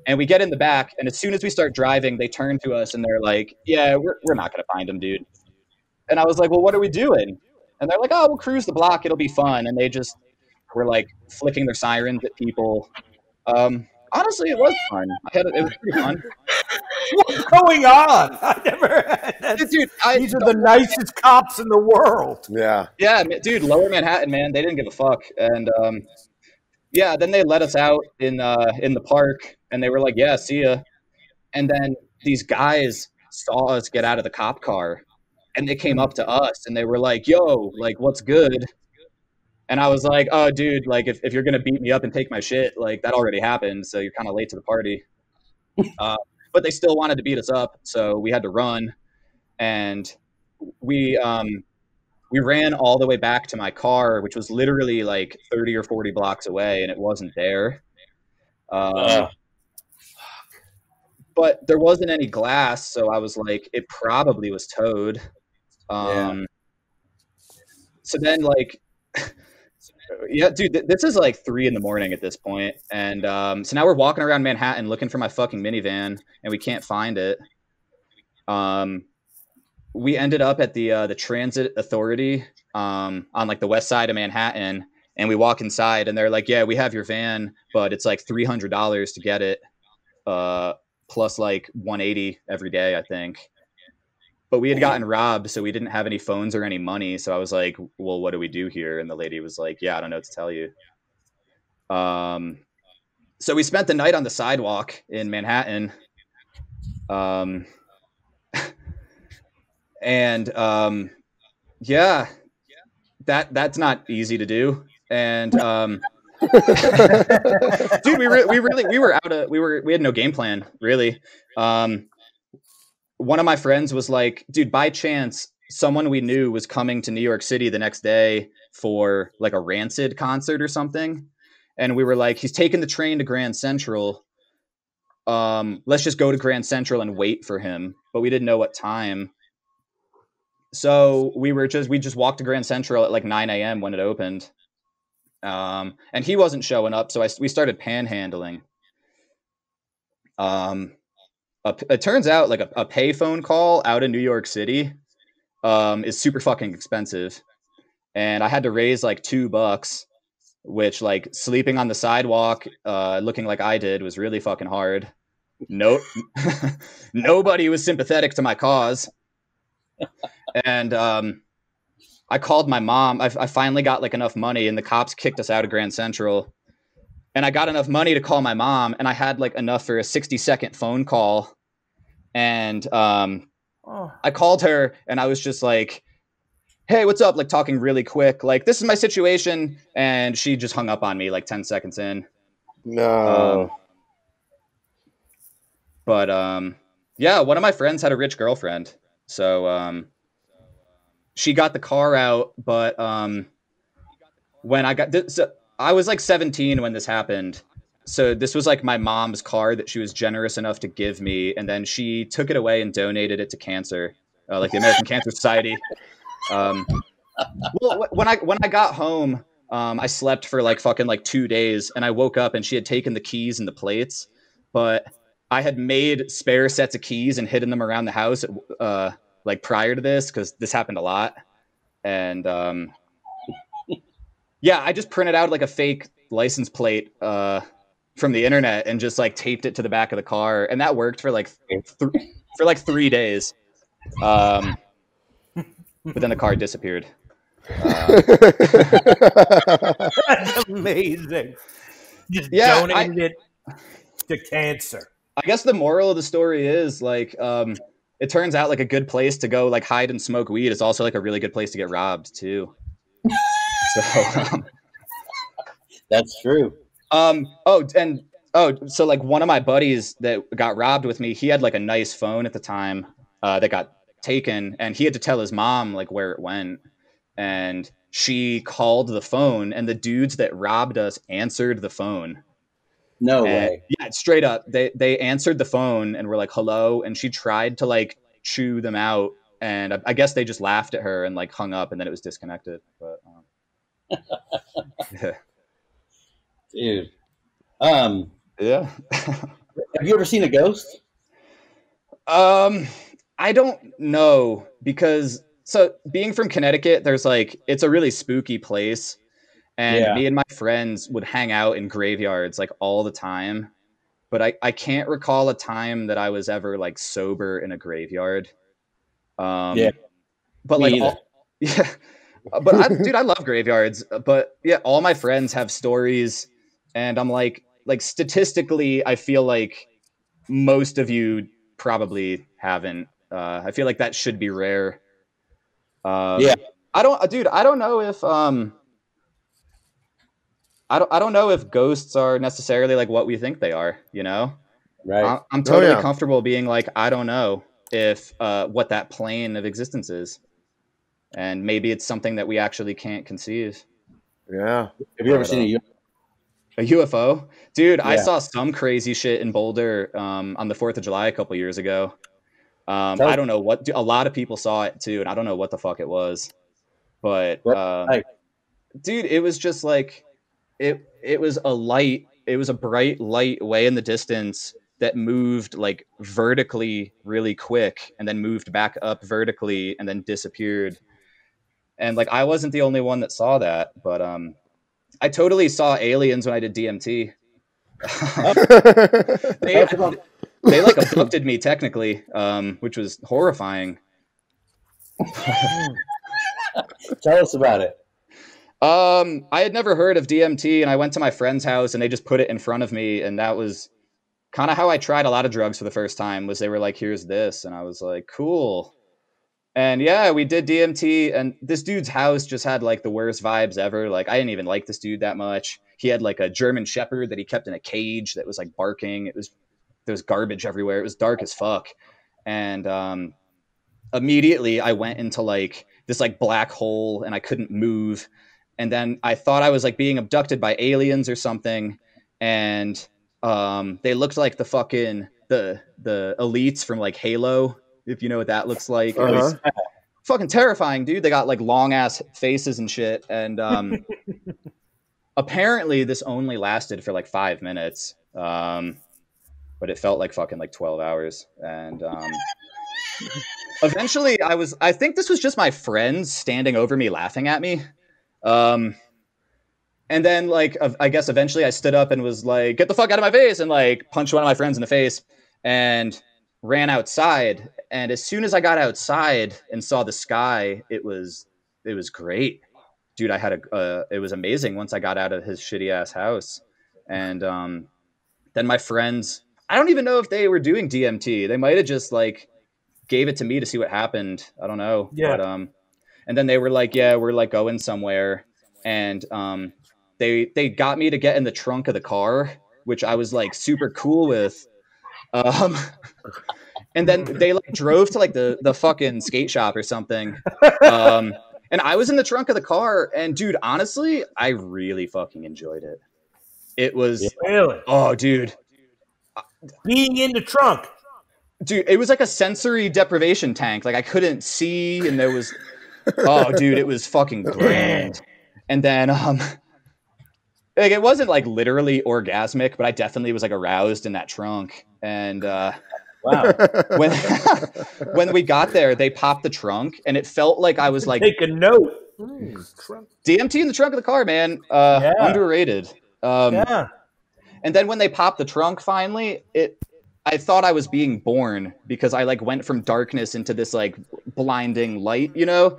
[SPEAKER 4] And we get in the back, and as soon as we start driving, they turn to us and they're like, "Yeah, we're not going to find him, dude." And I was like, "Well, what are we doing?" And they're like, "Oh, we'll cruise the block. It'll be fun." And they just were like flicking their sirens at people. Honestly, it was fun. It was pretty fun.
[SPEAKER 3] What's going on? I never. Dude, these are the nicest cops in the world.
[SPEAKER 4] Yeah, dude. Lower Manhattan, man. They didn't give a fuck. And yeah, then they let us out in the park, and they were like, "Yeah, see ya." And then these guys saw us get out of the cop car, and they came up to us, and they were like, "Yo, like, what's good?" And I was like, "Oh, dude, like, if you're gonna beat me up and take my shit, like, that already happened, so you're kind of late to the party." But they still wanted to beat us up, so we had to run, and we ran all the way back to my car, which was literally like 30 or 40 blocks away, and it wasn't there. But there wasn't any glass, so I was like, it probably was towed. So then, like, yeah, dude, this is like 3 a.m. at this point. And so now we're walking around Manhattan looking for my fucking minivan, and we can't find it. We ended up at the Transit Authority on like the west side of Manhattan, and we walk inside, and they're like, "Yeah, we have your van, but it's like $300 to get it, plus like $180 every day, I think." But we had gotten robbed, so we didn't have any phones or any money. So I was like, "Well, what do we do here?" And the lady was like, "Yeah, I don't know what to tell you." So we spent the night on the sidewalk in Manhattan. And yeah, that's not easy to do. And dude, we had no game plan, really. One of my friends was like, "Dude, by chance, someone we knew was coming to New York City the next day for like a Rancid concert or something." And we were like, "He's taking the train to Grand Central. Let's just go to Grand Central and wait for him." But we didn't know what time. So we just walked to Grand Central at like 9 a.m. when it opened. And he wasn't showing up. So we started panhandling. It turns out like a payphone call out in New York City is super fucking expensive. And I had to raise like $2, which, like, sleeping on the sidewalk, looking like I did, was really fucking hard. Nope. Nobody was sympathetic to my cause. And I called my mom. I finally got like enough money, and the cops kicked us out of Grand Central. And I got enough money to call my mom, and I had like enough for a 60-second phone call. And I called her, and I was just like, hey, what's up? Like talking really quick, like, this is my situation. And she just hung up on me like 10 seconds in.
[SPEAKER 5] No.
[SPEAKER 4] But yeah, one of my friends had a rich girlfriend. So she got the car out. But when I got this, I was like 17 when this happened. So this was like my mom's car that she was generous enough to give me. And then she took it away and donated it to cancer, like the American Cancer Society. Well, when I got home, I slept for like fucking like 2 days, and I woke up and she had taken the keys and the plates, but I had made spare sets of keys and hidden them around the house, like prior to this, because this happened a lot. And yeah, I just printed out like a fake license plate from the internet and just like taped it to the back of the car, and that worked for like 3 days. But then the car disappeared.
[SPEAKER 3] That's amazing. Just donated it to cancer.
[SPEAKER 4] I guess the moral of the story is like, it turns out like a good place to go like hide and smoke weed is also like a really good place to get robbed too. So
[SPEAKER 1] that's true.
[SPEAKER 4] So like one of my buddies that got robbed with me, he had like a nice phone at the time that got taken, and he had to tell his mom like where it went. And she called the phone, and the dudes that robbed us answered the phone.
[SPEAKER 1] No way.
[SPEAKER 4] Yeah, straight up. They answered the phone and were like, hello. And she tried to like chew them out. And I guess they just laughed at her and like hung up, and then it was disconnected. But yeah.
[SPEAKER 1] Dude.
[SPEAKER 4] Yeah.
[SPEAKER 1] Have you ever seen a ghost?
[SPEAKER 4] I don't know, because so being from Connecticut, there's like, it's a really spooky place. And me and my friends would hang out in graveyards like all the time. But I can't recall a time that I was ever like sober in a graveyard. But like, dude, I love graveyards. But yeah, all my friends have stories, and I'm like statistically, I feel like most of you probably haven't. I feel like that should be rare. I don't know if I don't know if ghosts are necessarily like what we think they are, you know?
[SPEAKER 1] Right.
[SPEAKER 4] I'm totally comfortable being like, I don't know if what that plane of existence is. And maybe it's something that we actually can't conceive.
[SPEAKER 5] Yeah.
[SPEAKER 1] Have you ever seen
[SPEAKER 4] a UFO? Dude, I saw some crazy shit in Boulder on the 4th of July a couple years ago. I don't know what, a lot of people saw it too, and I don't know what the fuck it was. But dude, it was just like, it was a light, it was a bright light way in the distance that moved like vertically really quick, and then moved back up vertically and then disappeared. And like, I wasn't the only one that saw that, but I totally saw aliens when I did DMT. They like abducted me technically, which was horrifying.
[SPEAKER 1] Tell us about it.
[SPEAKER 4] I had never heard of DMT, and I went to my friend's house and they just put it in front of me, and that was kind of how I tried a lot of drugs for the first time. Was they were like, here's this, and I was like, cool. And yeah, we did DMT, and this dude's house just had like the worst vibes ever. Like, I didn't even like this dude that much. He had like a German Shepherd that he kept in a cage that was like barking. There was garbage everywhere. It was dark as fuck. And immediately I went into like this like black hole, and I couldn't move. And then I thought I was like being abducted by aliens or something. And they looked like the fucking the elites from like Halo, if you know what that looks like. It was fucking terrifying, dude. They got like long ass faces and shit. And apparently this only lasted for like 5 minutes. But it felt like fucking like 12 hours. And eventually I think this was just my friends standing over me laughing at me. And then like, I guess eventually I stood up and was like, get the fuck out of my face, and like punched one of my friends in the face and ran outside. And as soon as I got outside and saw the sky, it was great, dude. I had it was amazing once I got out of his shitty ass house. And then my friends, I don't even know if they were doing DMT. They might have just like gave it to me to see what happened. I don't know.
[SPEAKER 3] Yeah.
[SPEAKER 4] But, and then they were like, yeah, we're like going somewhere. And they got me to get in the trunk of the car, which I was like super cool with. And then they like drove to like the fucking skate shop or something. And I was in the trunk of the car, and dude, honestly, I really fucking enjoyed it. It was
[SPEAKER 3] really,
[SPEAKER 4] oh, dude,
[SPEAKER 3] being in the trunk,
[SPEAKER 4] dude. It was like a sensory deprivation tank. Like I couldn't see, and there was, oh, dude, it was fucking grand. And then, like it wasn't like literally orgasmic, but I definitely was like aroused in that trunk. And wow, when we got there, they popped the trunk, and it felt like I was like
[SPEAKER 3] take a note.
[SPEAKER 4] DMT in the trunk of the car, man. Underrated.
[SPEAKER 3] Yeah.
[SPEAKER 4] And then when they popped the trunk, finally, I thought I was being born because I like went from darkness into this like blinding light, you know.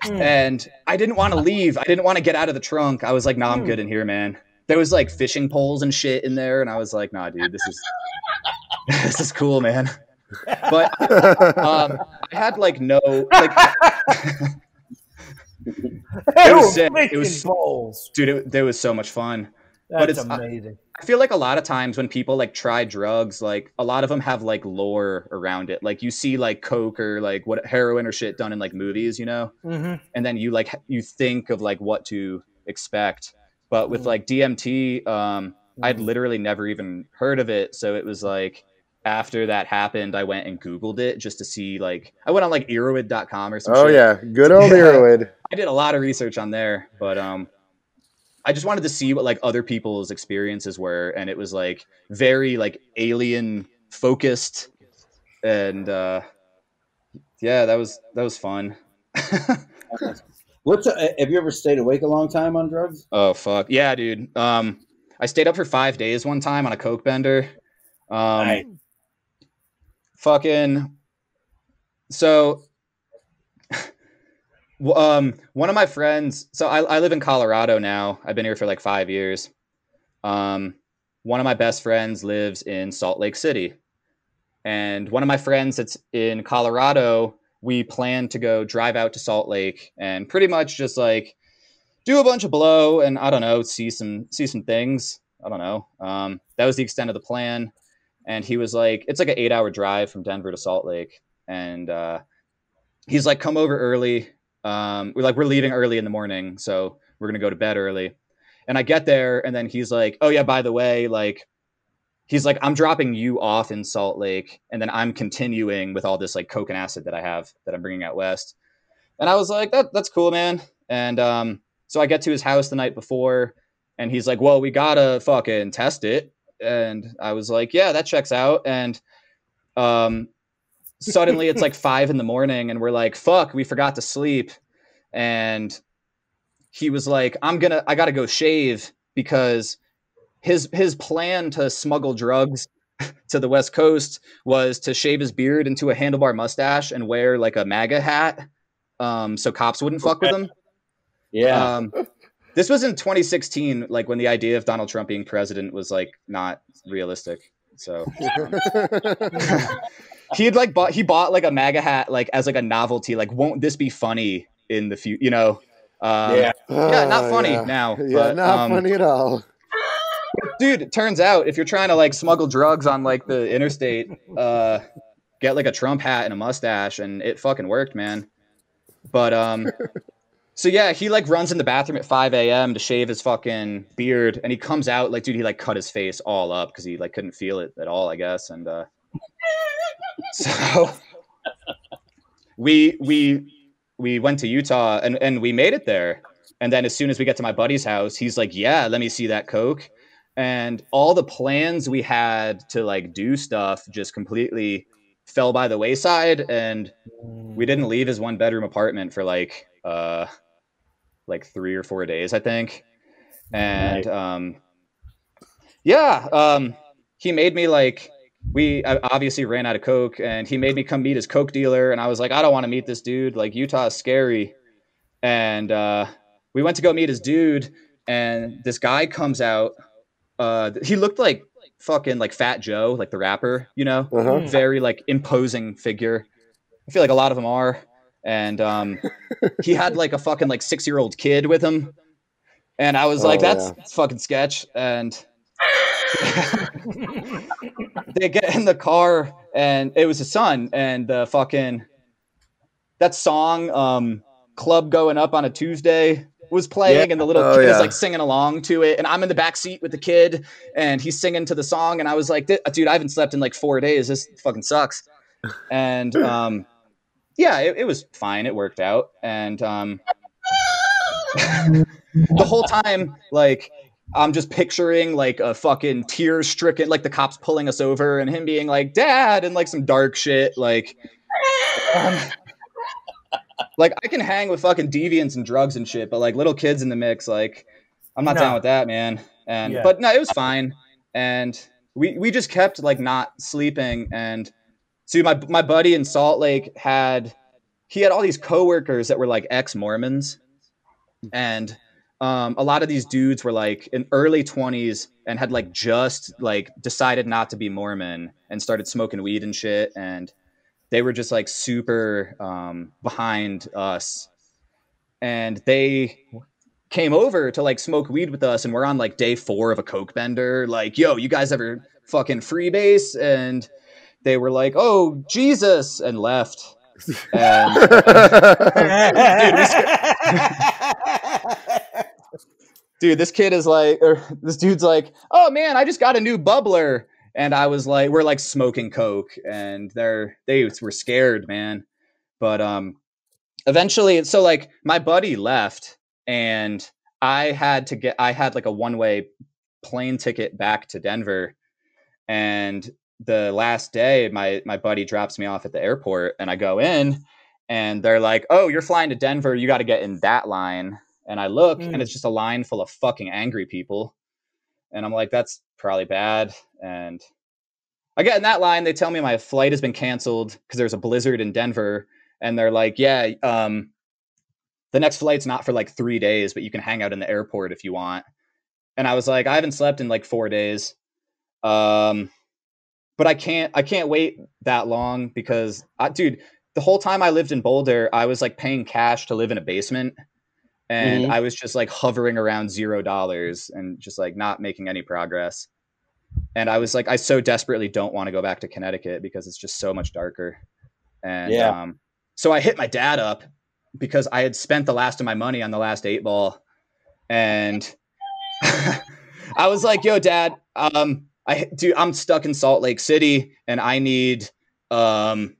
[SPEAKER 4] And I didn't want to leave. I didn't want to get out of the trunk. I was like, nah, I'm good in here, man. There was like fishing poles and shit in there, and I was like, nah, dude, this is cool, man. But I had like no like. It was sick. It was
[SPEAKER 3] balls.
[SPEAKER 4] Dude. There was so much fun.
[SPEAKER 3] That's
[SPEAKER 4] but it's
[SPEAKER 3] amazing.
[SPEAKER 4] I feel like a lot of times when people like try drugs, like a lot of them have like lore around it. Like you see like coke or like what heroin or shit done in like movies, you know, and then you think of like what to expect. But with like DMT, I'd literally never even heard of it. So it was like after that happened, I went and Googled it just to see, like, I went on like Erowid.com or something.
[SPEAKER 5] Oh shit. Yeah, good old Erowid.
[SPEAKER 4] I did a lot of research on there, but I just wanted to see what like other people's experiences were, and it was like very like alien focused, and yeah, that was fun.
[SPEAKER 1] Have you ever stayed awake a long time on drugs?
[SPEAKER 4] Oh fuck yeah, dude. I stayed up for 5 days one time on a coke bender.
[SPEAKER 1] Right.
[SPEAKER 4] Fucking so one of my friends, so I live in Colorado now. I've been here for like 5 years. One of my best friends lives in Salt Lake City, and one of my friends that's in Colorado, we plan to go drive out to Salt Lake and pretty much just like do a bunch of blow and I don't know, see some things. I don't know. That was the extent of the plan. And he was like, it's like an 8-hour drive from Denver to Salt Lake. And he's like, come over early. We're leaving early in the morning, so we're going to go to bed early. And I get there, and then he's like, oh yeah, by the way, like, he's like, I'm dropping you off in Salt Lake, and then I'm continuing with all this like coke and acid that I have that I'm bringing out west. And I was like, that's cool, man. And so I get to his house the night before, and he's like, well, we gotta fucking test it. And I was like, yeah, that checks out. And suddenly it's like 5 a.m, and we're like, fuck, we forgot to sleep. And he was like, I gotta go shave, because his plan to smuggle drugs to the West Coast was to shave his beard into a handlebar mustache and wear like a MAGA hat, so cops wouldn't fuck with him.
[SPEAKER 1] Yeah.
[SPEAKER 4] This was in 2016, like when the idea of Donald Trump being president was like not realistic. So he bought like a MAGA hat like as like a novelty. Like, won't this be funny in the future? You know? Yeah, not funny now.
[SPEAKER 5] Yeah,
[SPEAKER 4] but,
[SPEAKER 5] not funny at all.
[SPEAKER 4] Dude, it turns out if you're trying to like smuggle drugs on like the interstate, get like a Trump hat and a mustache, and it fucking worked, man. But so yeah, he like runs in the bathroom at 5 a.m. to shave his fucking beard, and he comes out like, dude, he like cut his face all up because he like couldn't feel it at all, I guess. And so we went to Utah and we made it there. And then as soon as we get to my buddy's house, he's like, yeah, let me see that coke. And all the plans we had to like do stuff just completely fell by the wayside, and we didn't leave his 1-bedroom apartment for like 3 or 4 days, I think. And he made me like, we obviously ran out of coke, and he made me come meet his coke dealer, and I was like, I don't want to meet this dude, like Utah is scary. And we went to go meet his dude, and this guy comes out he looked like fucking like Fat Joe, like the rapper, you know, very like imposing figure. I feel like a lot of them are. And he had like a fucking like 6-year-old kid with him. And I was like, that's fucking sketch. And they get in the car, and it was his son, and the fucking that song Club Going Up on a Tuesday was playing, and the little kid is like singing along to it, and I'm in the back seat with the kid, and he's singing to the song, and I was like, dude, I haven't slept in like 4 days. This fucking sucks. And it was fine. It worked out. And the whole time, like, I'm just picturing like a fucking tear-stricken, like the cops pulling us over and him being like, Dad, and like some dark shit. Like I can hang with fucking deviants and drugs and shit, but like little kids in the mix, like I'm not down with that, man. And but no, it was fine. And we just kept like not sleeping. And so my buddy in Salt Lake had all these coworkers that were like ex-Mormons, and a lot of these dudes were like in early 20s and had like just like decided not to be Mormon and started smoking weed and shit. And they were just like super behind us. And they came over to like smoke weed with us. And we're on like day 4 of a coke bender. Like, yo, you guys ever fucking freebase? And they were like, oh, Jesus, and left. And dude, this kid is like, or this dude's like, oh man, I just got a new bubbler. And I was like, we're like smoking coke, and they were scared, man. But eventually, so like my buddy left, and I had like a one-way plane ticket back to Denver. And the last day, my buddy drops me off at the airport, and I go in, and they're like, oh, you're flying to Denver. You got to get in that line. And I look, and it's just a line full of fucking angry people. And I'm like, that's probably bad. And I get in that line. They tell me my flight has been canceled because there's a blizzard in Denver. And they're like, yeah, the next flight's not for like 3 days, but you can hang out in the airport if you want. And I was like, I haven't slept in like 4 days. But I can't wait that long because, dude, the whole time I lived in Boulder, I was like paying cash to live in a basement. And I was just like hovering around $0 and just like not making any progress. And I was like, I so desperately don't want to go back to Connecticut because it's just so much darker. And so I hit my dad up because I had spent the last of my money on the last 8-ball. And I was like, yo, Dad, I'm stuck in Salt Lake City and I need to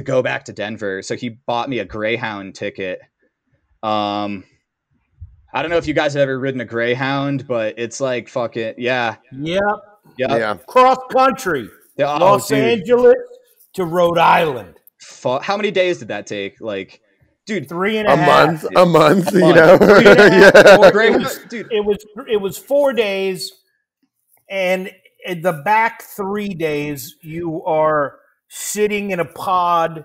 [SPEAKER 4] go back to Denver. So he bought me a Greyhound ticket. I don't know if you guys have ever ridden a Greyhound, but it's like fucking yeah.
[SPEAKER 3] Cross country, Los Angeles to Rhode Island.
[SPEAKER 4] How many days did that take? Like, dude,
[SPEAKER 3] 3.5
[SPEAKER 5] a month. You know,
[SPEAKER 3] dude, it was 4 days, and in the back 3 days, you are sitting in a pod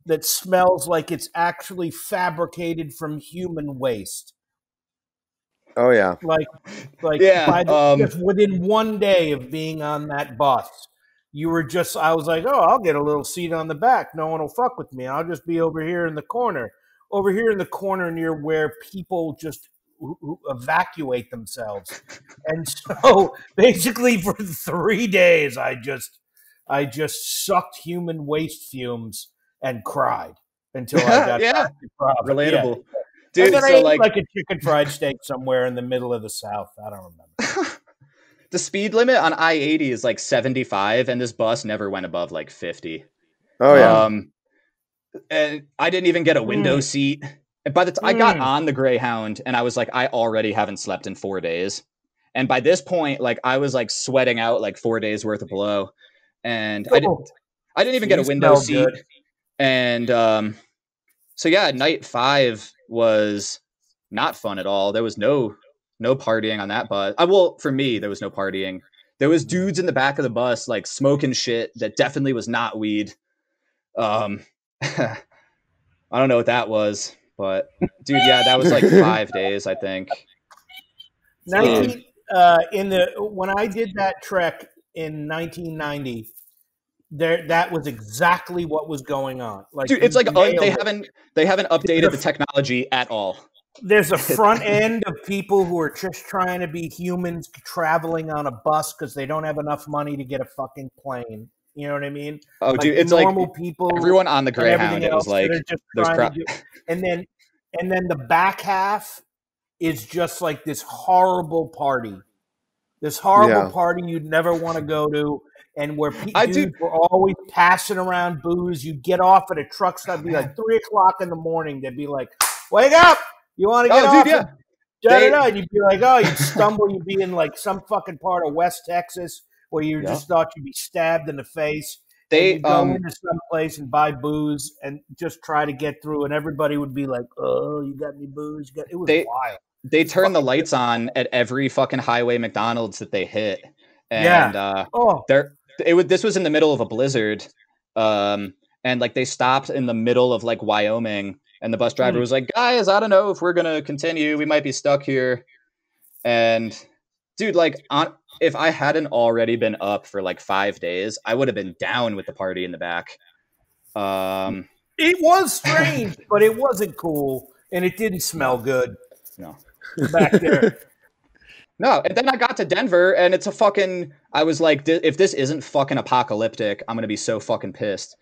[SPEAKER 3] that smells like it's actually fabricated from human waste.
[SPEAKER 5] Oh yeah,
[SPEAKER 3] just within 1 day of being on that bus, you were just. I was like, oh, I'll get a little seat on the back. No one will fuck with me. I'll just be over here in the corner near where people just evacuate themselves. And so, basically, for 3 days, I just sucked human waste fumes and cried until I got
[SPEAKER 4] relatable.
[SPEAKER 3] Yeah. Dude, and then I ate like a chicken fried steak somewhere in the middle of the South. I don't remember.
[SPEAKER 4] The speed limit on I-80 is like 75, and this bus never went above like 50.
[SPEAKER 5] Oh yeah.
[SPEAKER 4] And I didn't even get a window seat. And by the time I got on the Greyhound, and I was like, I already haven't slept in 4 days. And by this point, like I was like sweating out like 4 days worth of blow, and I didn't even get a window seat. Good. And so yeah, night 5 was not fun at all. There was no partying on that bus. Well, for me, there was no partying. There was dudes in the back of the bus like smoking shit that definitely was not weed. I don't know what that was, but dude, yeah, that was like 5 days, I think.
[SPEAKER 3] when I did that trek in 1990, that was exactly what was going on. Like,
[SPEAKER 4] dude, it's like they haven't updated the technology at all.
[SPEAKER 3] There's a front end of people who are just trying to be humans traveling on a bus because they don't have enough money to get a fucking plane. You know what I mean?
[SPEAKER 4] Oh, like, dude, it's normal like people. Everyone on the Greyhound, it was like,
[SPEAKER 3] and then the back half is just like this horrible party. This horrible party you'd never want to go to, and where dudes were always passing around booze. You'd get off at a truck stop, be like 3 o'clock in the morning. They'd be like, "Wake up! You want to get off?" Dude, and you'd be like, "Oh!" You'd stumble. You'd be in like some fucking part of West Texas where you just thought you'd be stabbed in the face. You'd go into some place and buy booze and just try to get through, and everybody would be like, "Oh, you got any booze?" It was wild.
[SPEAKER 4] They turn the lights on at every fucking highway McDonald's that they hit. And this was in the middle of a blizzard. And like they stopped in the middle of like Wyoming, and the bus driver was like, "Guys, I don't know if we're gonna continue. We might be stuck here." And dude, like if I hadn't already been up for like 5 days, I would have been down with the party in the back.
[SPEAKER 3] It was strange, but it wasn't cool, and it didn't smell good.
[SPEAKER 4] No.
[SPEAKER 3] Back there.
[SPEAKER 4] No, and then I got to Denver, and it's I was like, if this isn't fucking apocalyptic, I'm going to be so fucking pissed.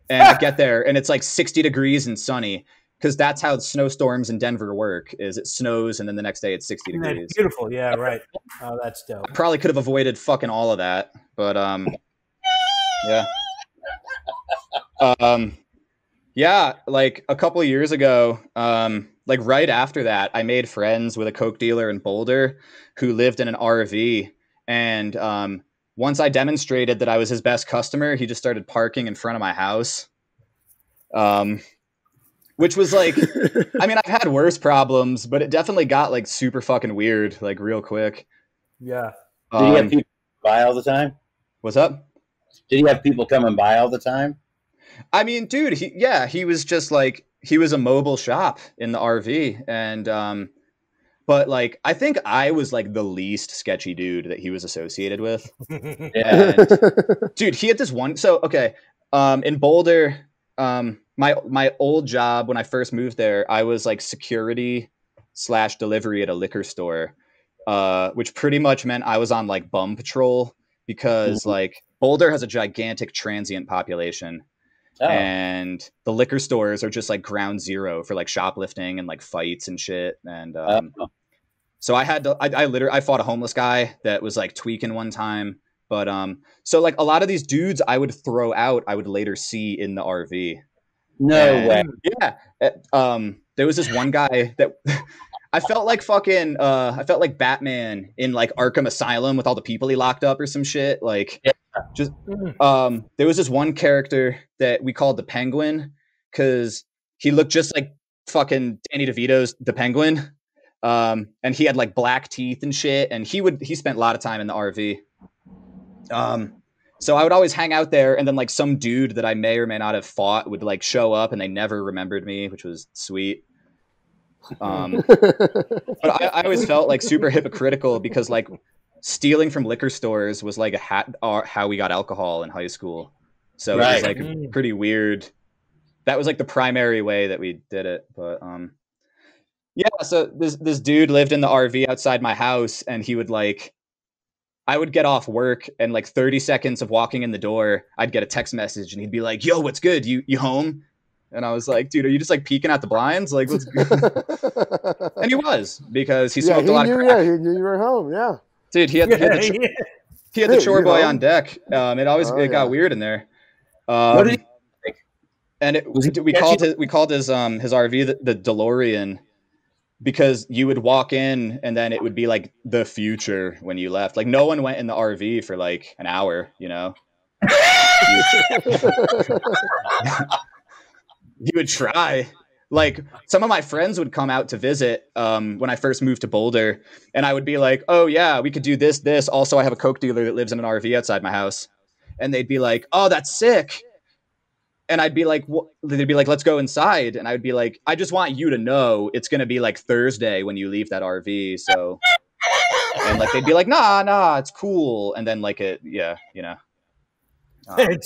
[SPEAKER 4] And I get there, and it's like 60 degrees and sunny, because that's how snowstorms in Denver work, is it snows, and then the next day it's 60 degrees.
[SPEAKER 3] That's beautiful, yeah, right. Oh, that's dope.
[SPEAKER 4] I probably could have avoided fucking all of that, but, yeah. Yeah, like a couple of years ago, like right after that, I made friends with a coke dealer in Boulder who lived in an RV. And once I demonstrated that I was his best customer, he just started parking in front of my house. Which was like, I mean, I've had worse problems, but it definitely got like super fucking weird, like real quick.
[SPEAKER 3] Yeah.
[SPEAKER 1] Did he have people by all the time?
[SPEAKER 4] What's up?
[SPEAKER 1] Did he have people coming by all the time?
[SPEAKER 4] I mean, dude, he was just like, he was a mobile shop in the RV. And, but like, I think I was like the least sketchy dude that he was associated with. And, dude, he had this one. So, okay. In Boulder, my old job, when I first moved there, I was like security/delivery at a liquor store, which pretty much meant I was on like bum patrol because like Boulder has a gigantic transient population. Oh. And the liquor stores are just like ground zero for like shoplifting and like fights and shit. And so I had to, I fought a homeless guy that was like tweaking one time. But so like a lot of these dudes I would throw out, I would later see in the RV.
[SPEAKER 1] No way.
[SPEAKER 4] Yeah. There was this one guy that I felt like fucking, I felt like Batman in like Arkham Asylum with all the people he locked up or some shit. Like, just there was this one character that we called the Penguin because he looked just like fucking Danny DeVito's the Penguin. And he had like black teeth and shit. And he spent a lot of time in the RV. So I would always hang out there, and then like some dude that I may or may not have fought would like show up, and they never remembered me, which was sweet. But I always felt like super hypocritical because like stealing from liquor stores was like how we got alcohol in high school. So it was like pretty weird. That was like the primary way that we did it. But yeah, so this dude lived in the RV outside my house, and he would like, I would get off work, and like 30 seconds of walking in the door, I'd get a text message, and he'd be like, "Yo, what's good? You home?" And I was like, "Dude, are you just like peeking out the blinds? Like, what's good?" And he was, because he smoked a lot of crack.
[SPEAKER 5] Yeah, he knew you were home. Yeah,
[SPEAKER 4] dude, he had the chore boy on deck. It got weird in there.
[SPEAKER 1] What did he think?
[SPEAKER 4] And we called his RV the DeLorean. Because you would walk in and then it would be like the future when you left. Like no one went in the RV for like an hour, you know? You would try. Like some of my friends would come out to visit when I first moved to Boulder, and I would be like, "Oh yeah, we could do this. Also, I have a coke dealer that lives in an RV outside my house." And they'd be like, "Oh, that's sick." And I'd be like, they'd be like, "Let's go inside." And I would be like, "I just want you to know it's going to be like Thursday when you leave that RV." So And like they'd be like, nah, it's cool. And then like
[SPEAKER 3] it's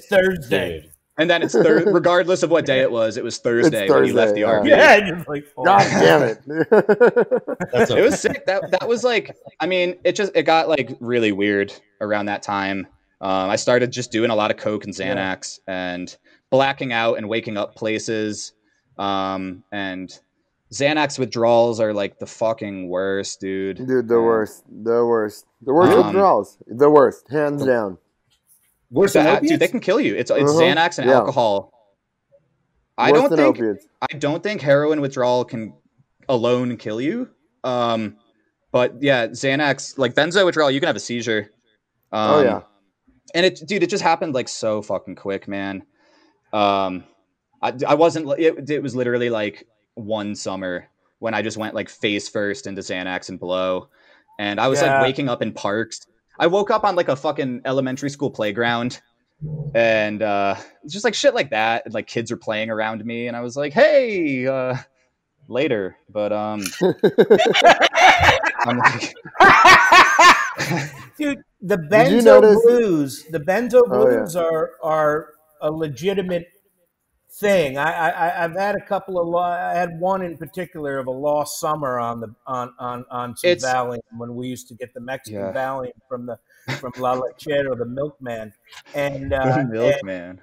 [SPEAKER 3] Thursday.
[SPEAKER 4] Dude. And then it's regardless of what day it was Thursday when you left the RV.
[SPEAKER 3] Yeah, just like,
[SPEAKER 5] God damn it.
[SPEAKER 4] It was sick. That was like, I mean, it got like really weird around that time. I started just doing a lot of coke and Xanax and blacking out and waking up places. And Xanax withdrawals are like the fucking worst, dude.
[SPEAKER 5] Dude, the worst withdrawals. The worst, hands down.
[SPEAKER 4] Worse than opiates? Dude, they can kill you. It's Xanax and alcohol. I don't think heroin withdrawal can alone kill you. But yeah, Xanax, like benzo withdrawal, you can have a seizure. And it just happened like so fucking quick, man. I wasn't. It was literally like one summer when I just went like face first into Xanax and blow, and I was like waking up in parks. I woke up on like a fucking elementary school playground, and just like shit like that. And, like kids were playing around me, and I was like, "Hey, later." But I'm like,
[SPEAKER 3] dude, the benzo blues are a legitimate thing. I've had a couple of I had one in particular of a lost summer on some Valium when we used to get the Mexican Valium from La Lechera, the milkman, and the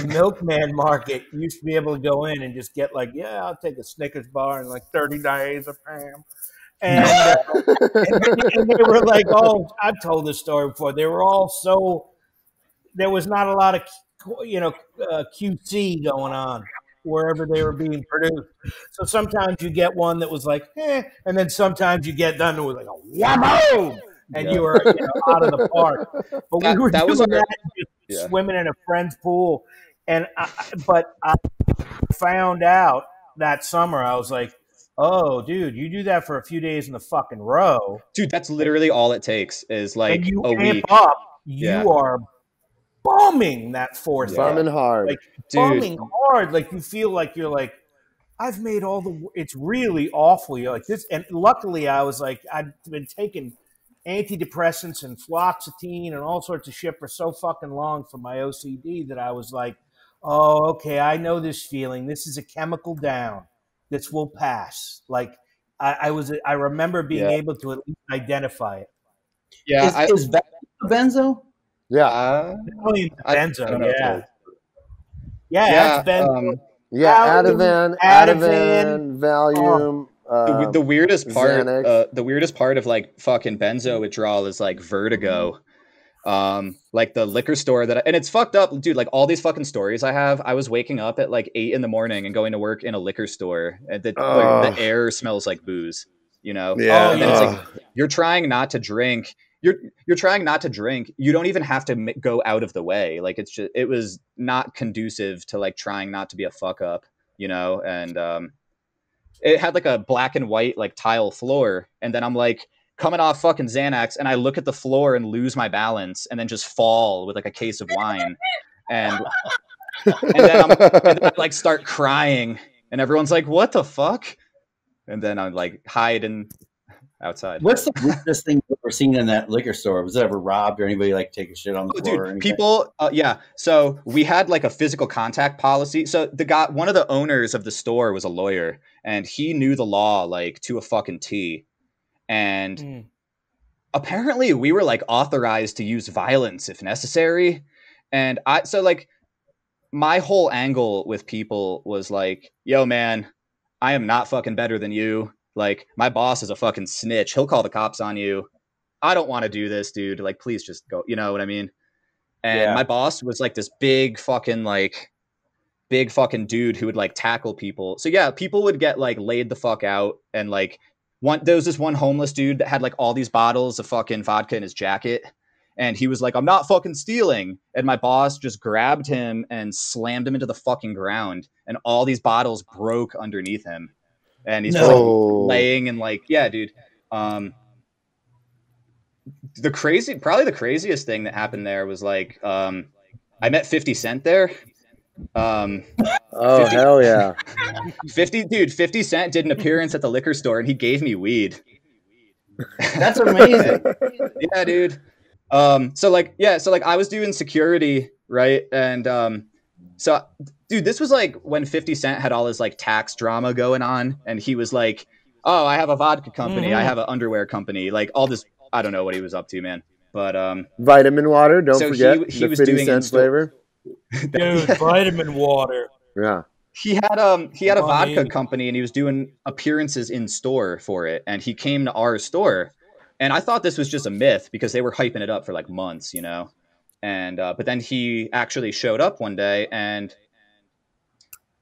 [SPEAKER 3] milkman market used to be able to go in and just get like, I'll take a Snickers bar and like 30 diazepam. And they were like, I've told this story before. They were all there was not a lot of QC going on wherever they were being produced. So sometimes you get one that was like, and then sometimes you get done with like a whammo, and you were out of the park. But we were swimming in a friend's pool, and I found out that summer. I was like, oh, dude, you do that for a few days in the fucking row.
[SPEAKER 4] Dude, that's literally all it takes is like
[SPEAKER 3] and you
[SPEAKER 4] a
[SPEAKER 3] amp
[SPEAKER 4] week.
[SPEAKER 3] Up, you are bombing that fourth.
[SPEAKER 5] Bombing hard.
[SPEAKER 3] Like, bombing hard. Like, you feel like you're like, I've made all it's really awful. You're like this. And luckily, I was like, I'd been taking antidepressants and fluoxetine and all sorts of shit for so fucking long for my OCD that I was like, oh, okay, I know this feeling. This is a chemical down. This will pass. Like I remember being able to at least identify it.
[SPEAKER 1] Yeah, is benzo?
[SPEAKER 5] Yeah,
[SPEAKER 3] benzo. Yeah, it's benzo.
[SPEAKER 5] Ativan, Valium.
[SPEAKER 4] The weirdest part of like fucking benzo withdrawal is like vertigo. Like the liquor store and it's fucked up, dude. Like all these fucking stories I have, I was waking up at like 8 a.m. and going to work in a liquor store, and the air smells like booze, And it's like you're trying not to drink. You're trying not to drink. You don't even have to go out of the way. Like it was not conducive to like trying not to be a fuck up, And it had like a black and white like tile floor, and then I'm like coming off fucking Xanax, and I look at the floor and lose my balance, and then just fall with like a case of wine, and then I like start crying, and everyone's like, "What the fuck?" And then I'm like hiding outside.
[SPEAKER 1] What's the weirdest thing you've ever seen in that liquor store? Was it ever robbed or anybody like take a shit on the floor?
[SPEAKER 4] Dude, people, So we had like a physical contact policy. So one of the owners of the store was a lawyer, and he knew the law like to a fucking T. And apparently we were like authorized to use violence if necessary. And my whole angle with people was like, yo, man, I am not fucking better than you. Like, my boss is a fucking snitch. He'll call the cops on you. I don't want to do this, dude. Like, please just go. You know what I mean? And my boss was like this big fucking dude who would like tackle people. So yeah, people would get like laid the fuck out. And like there was this one homeless dude that had like all these bottles of fucking vodka in his jacket. And he was like, I'm not fucking stealing. And my boss just grabbed him and slammed him into the fucking ground. And all these bottles broke underneath him. And he's just like laying and like, yeah, dude. Probably the craziest thing that happened there was like, I met 50 Cent there.
[SPEAKER 5] Hell yeah.
[SPEAKER 4] 50 Cent did an appearance at the liquor store and he gave me weed.
[SPEAKER 1] That's amazing.
[SPEAKER 4] Yeah, dude. So I was doing security, right? And so dude, this was like when 50 Cent had all his like tax drama going on, and he was like, oh, I have a vodka company, I have an underwear company, like all this. I don't know what he was up to, man. But
[SPEAKER 5] vitamin water, don't forget
[SPEAKER 4] he
[SPEAKER 5] the
[SPEAKER 4] was
[SPEAKER 5] 50
[SPEAKER 4] doing
[SPEAKER 5] cent flavor.
[SPEAKER 3] Dude, vitamin water.
[SPEAKER 5] Yeah.
[SPEAKER 4] He had a vodka company, and he was doing appearances in store for it, and he came to our store, and I thought this was just a myth because they were hyping it up for like months, you know. And but then he actually showed up one day, and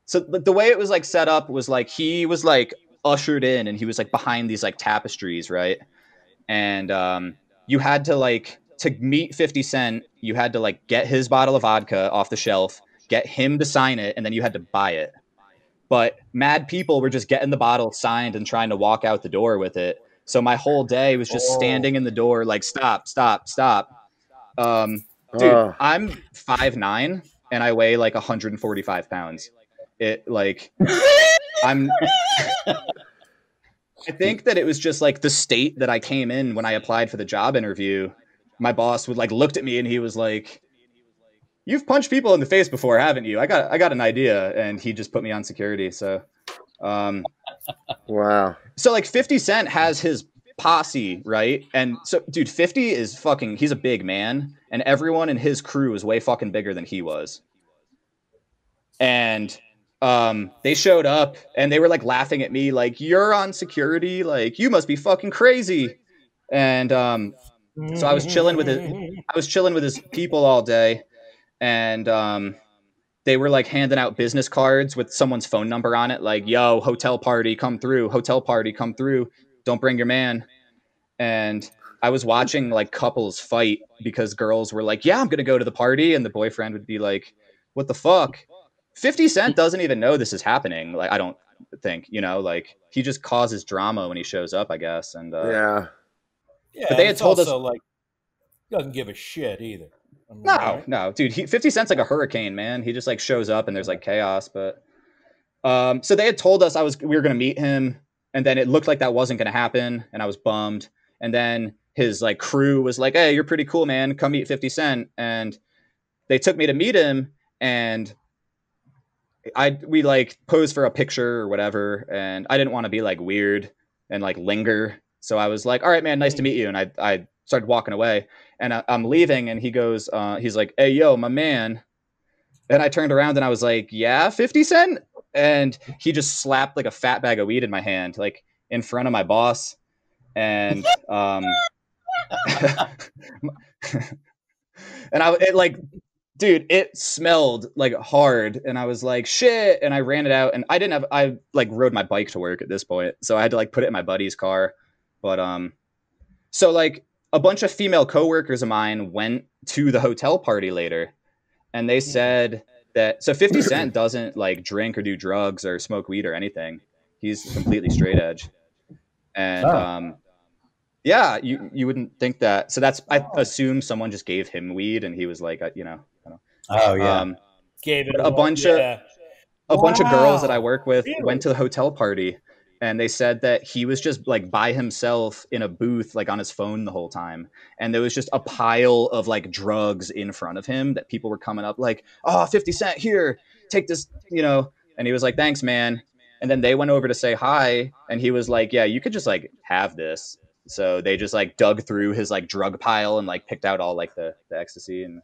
[SPEAKER 4] so the way it was like set up was like he was like ushered in, and he was like behind these like tapestries, right? And you had to like, to meet 50 Cent, you had to like get his bottle of vodka off the shelf, get him to sign it, and then you had to buy it. But mad people were just getting the bottle signed and trying to walk out the door with it. So my whole day was just standing in the door like, stop. Dude, I'm 5'9", and I weigh like 145 pounds. It like, I think that it was just like the state that I came in when I applied for the job interview. My boss would like looked at me and he was like, "You've punched people in the face before, haven't you? I got an idea." And he just put me on security. So,
[SPEAKER 5] wow.
[SPEAKER 4] So like 50 Cent has his posse, right? And so, dude, 50 is fucking, he's a big man, and everyone in his crew is way fucking bigger than he was. And they showed up and they were like laughing at me, like, "You're on security, like you must be fucking crazy." And so I was chilling with his people all day, and they were like handing out business cards with someone's phone number on it, like, "Yo, hotel party, come through, don't bring your man." And I was watching like couples fight because girls were like, "Yeah, I'm gonna go to the party," and the boyfriend would be like, "What the fuck?" 50 Cent doesn't even know this is happening. Like, I don't think, you know, like he just causes drama when he shows up, I guess. And
[SPEAKER 5] yeah,
[SPEAKER 4] but they had told us,
[SPEAKER 3] like, he doesn't give a shit either. I mean,
[SPEAKER 4] no,
[SPEAKER 3] right?
[SPEAKER 4] no, dude, 50 Cent's like a hurricane, man. He just like shows up and there's like chaos. But so they had told us we were gonna meet him, and then it looked like that wasn't gonna happen, and I was bummed. And then his like crew was like, "Hey, you're pretty cool, man. Come meet 50 Cent." And they took me to meet him, and we like posed for a picture or whatever, and I didn't want to be like weird and like linger, so I was like, "All right, man, nice to meet you," and I started walking away, and I'm leaving, and he goes, he's like, "Hey, yo, my man," and I turned around and I was like, "Yeah, 50 Cent," and he just slapped like a fat bag of weed in my hand, like in front of my boss, and and it like, dude, it smelled like hard, and I was like, "Shit," and I ran it out, and I like rode my bike to work at this point, so I had to like put it in my buddy's car. But so like a bunch of female coworkers of mine went to the hotel party later, and they said that, so 50 Cent doesn't like drink or do drugs or smoke weed or anything. He's completely straight edge. And yeah, you wouldn't think that. So I assume someone just gave him weed, and he was like, you know.
[SPEAKER 1] Oh yeah.
[SPEAKER 3] Gave it
[SPEAKER 4] a bunch of girls that I work with went to the hotel party, and they said that he was just like by himself in a booth, like on his phone the whole time. And there was just a pile of like drugs in front of him that people were coming up like, "Oh, 50 Cent, here, take this," you know. And he was like, "Thanks, man." And then they went over to say hi, and he was like, "Yeah, you could just like have this." So they just like dug through his like drug pile and like picked out all like the ecstasy and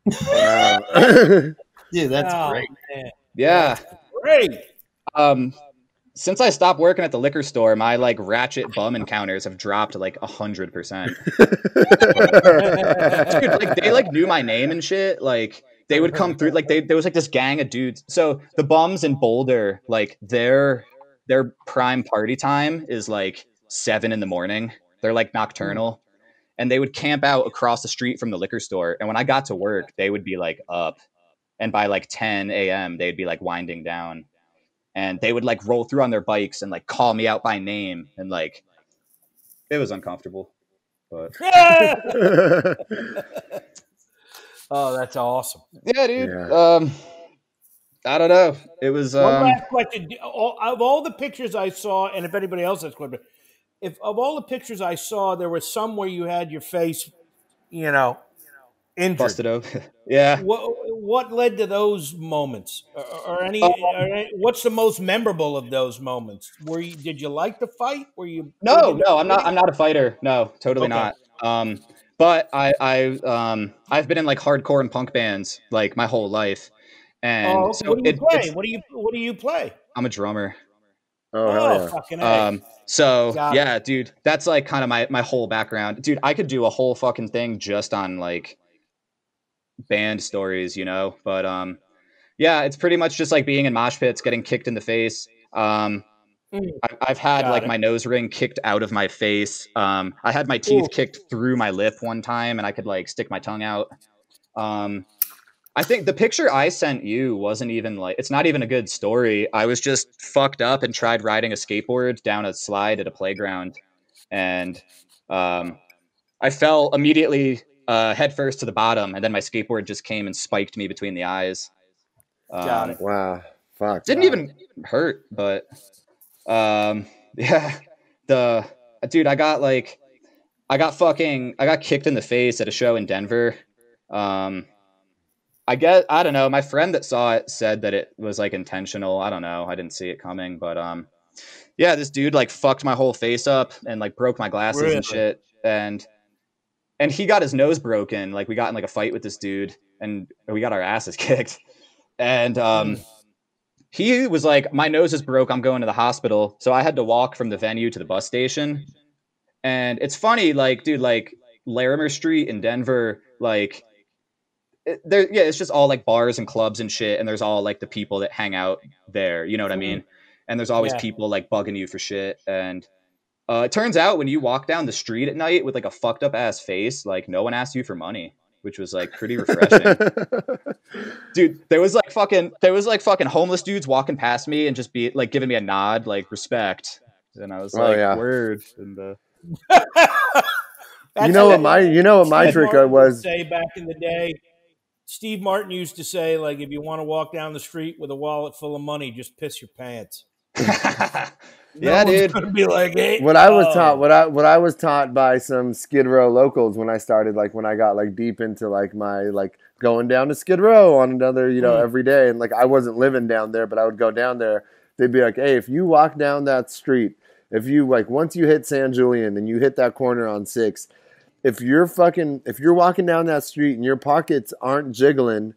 [SPEAKER 1] wow. Dude, that's great.
[SPEAKER 3] Man.
[SPEAKER 4] Yeah.
[SPEAKER 3] That's great.
[SPEAKER 4] Since I stopped working at the liquor store, my like ratchet bum encounters have dropped like 100%. Dude, like they like knew my name and shit. Like they would come through, like there was like this gang of dudes. So the bums in Boulder, like their prime party time is like 7 a.m. They're like nocturnal, and they would camp out across the street from the liquor store. And when I got to work, they would be like up, and by like 10 a.m. they'd be like winding down. And they would like roll through on their bikes and like call me out by name, and like it was uncomfortable. But
[SPEAKER 3] oh, that's awesome.
[SPEAKER 4] Yeah, dude. Yeah. I don't know. It was
[SPEAKER 3] one last question. Of all the pictures I saw, and if anybody else has questions, if of all the pictures I saw, there was some where you had your face, you know, injured.
[SPEAKER 4] Busted open. Yeah.
[SPEAKER 3] What led to those moments, or what's the most memorable of those moments? Did you like the fight? Were you?
[SPEAKER 4] No, I'm not a fighter. No, totally not. But I've been in like hardcore and punk bands like my whole life. And so
[SPEAKER 3] what do you play? What do you play?
[SPEAKER 4] I'm a drummer.
[SPEAKER 3] Oh, fucking A.
[SPEAKER 4] So yeah, dude, that's like kind of my whole background. Dude, I could do a whole fucking thing just on like band stories, you know, but yeah, it's pretty much just like being in mosh pits, getting kicked in the face. I've had like my nose ring kicked out of my face. I had my teeth kicked through my lip one time, and I could like stick my tongue out. I think the picture I sent you wasn't even like, it's not even a good story. I was just fucked up and tried riding a skateboard down a slide at a playground, and I fell immediately headfirst to the bottom, and then my skateboard just came and spiked me between the eyes.
[SPEAKER 3] Got it.
[SPEAKER 5] Wow. Fuck.
[SPEAKER 4] Didn't even hurt, but yeah. Dude, I got kicked in the face at a show in Denver. I don't know. My friend that saw it said that it was like intentional. I don't know. I didn't see it coming, but yeah, this dude like fucked my whole face up and like broke my glasses and shit. And he got his nose broken. Like we got in like a fight with this dude, and we got our asses kicked. And he was like, my nose is broke, I'm going to the hospital. So I had to walk from the venue to the bus station. And it's funny, like, dude, like Larimer Street in Denver, like it's just all like bars and clubs and shit. And there's all like the people that hang out there. You know what I mean? And there's always people like bugging you for shit. And it turns out when you walk down the street at night with like a fucked up ass face, like no one asks you for money, which was like pretty refreshing. Dude, there was like fucking homeless dudes walking past me and just be like giving me a nod, like respect. And I was word. And
[SPEAKER 5] you know what my trick was?
[SPEAKER 3] Say back in the day, Steve Martin used to say, like, if you want to walk down the street with a wallet full of money, just piss your pants.
[SPEAKER 4] Dude.
[SPEAKER 3] Be like, hey,
[SPEAKER 5] what I was taught by some Skid Row locals when I started, like when I got like deep into like my like going down to Skid Row on another, you know, every day, and like I wasn't living down there, but I would go down there. They'd be like, hey, if you walk down that street, if you like once you hit San Julian and you hit that corner on 6, if you're walking down that street and your pockets aren't jiggling,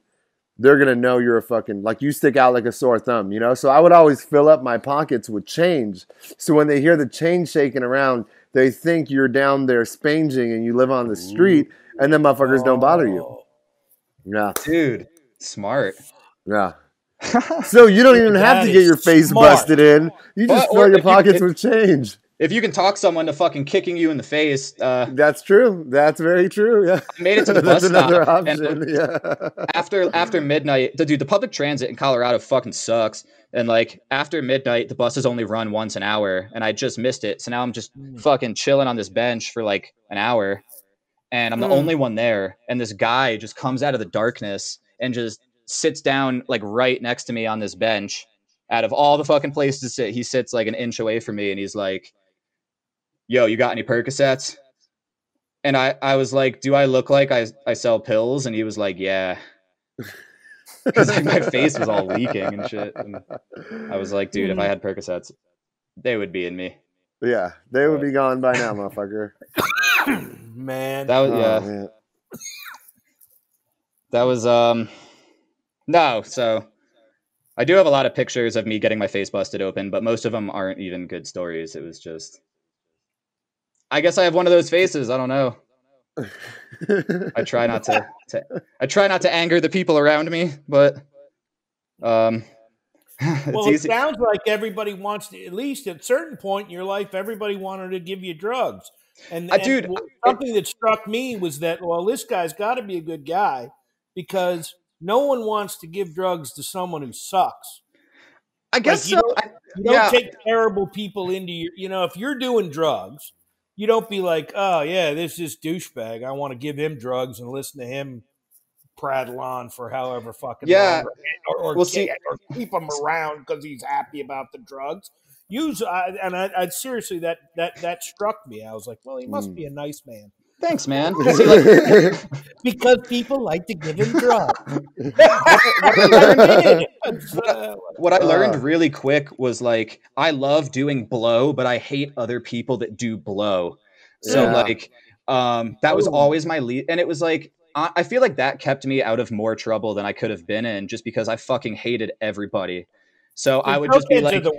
[SPEAKER 5] they're going to know you're a fucking, like you stick out like a sore thumb, you know? So I would always fill up my pockets with change. So when they hear the change shaking around, they think you're down there spanging and you live on the street, and then motherfuckers don't bother you. Yeah.
[SPEAKER 4] Dude, smart.
[SPEAKER 5] Yeah. So you don't even have to get your face busted in. You just fill your pockets with change.
[SPEAKER 4] If you can talk someone to fucking kicking you in the face.
[SPEAKER 5] That's true. That's very true. Yeah.
[SPEAKER 4] I made it to the bus stop.
[SPEAKER 5] That's another option. Yeah.
[SPEAKER 4] After midnight, dude, the public transit in Colorado fucking sucks. And like after midnight, the buses only run once an hour, and I just missed it. So now I'm just fucking chilling on this bench for like an hour, and I'm the only one there. And this guy just comes out of the darkness and just sits down like right next to me on this bench. Out of all the fucking places to sit, he sits like an inch away from me, and he's like, yo, you got any Percocets? And I was like, do I look like I sell pills? And he was like, yeah. Because like, my face was all leaking and shit. And I was like, dude, if I had Percocets, they would be in me.
[SPEAKER 5] Yeah, they would be gone by now, motherfucker.
[SPEAKER 3] Man.
[SPEAKER 4] That was, man. That was, no, so I do have a lot of pictures of me getting my face busted open, but most of them aren't even good stories. It was just, I guess I have one of those faces. I don't know. I try not to anger the people around me, but
[SPEAKER 3] well, it sounds like everybody wants to, at least at a certain point in your life, everybody wanted to give you drugs. And
[SPEAKER 4] dude,
[SPEAKER 3] something that struck me was that, well, this guy's got to be a good guy, because no one wants to give drugs to someone who sucks.
[SPEAKER 4] I guess
[SPEAKER 3] like, you don't take terrible people into your, you know, if you're doing drugs, you don't be like, oh, yeah, this is douchebag. I want to give him drugs and listen to him prattle on for however fucking long. Or keep him around because he's happy about the drugs. I seriously, that struck me. I was like, well, he must be a nice man.
[SPEAKER 4] Thanks, man.
[SPEAKER 3] Because people like to give him drugs.
[SPEAKER 4] What I learned really quick was like, I love doing blow, but I hate other people that do blow. So like, that was always my lead. And it was like, I feel like that kept me out of more trouble than I could have been in, just because I fucking hated everybody. So I would just be like, I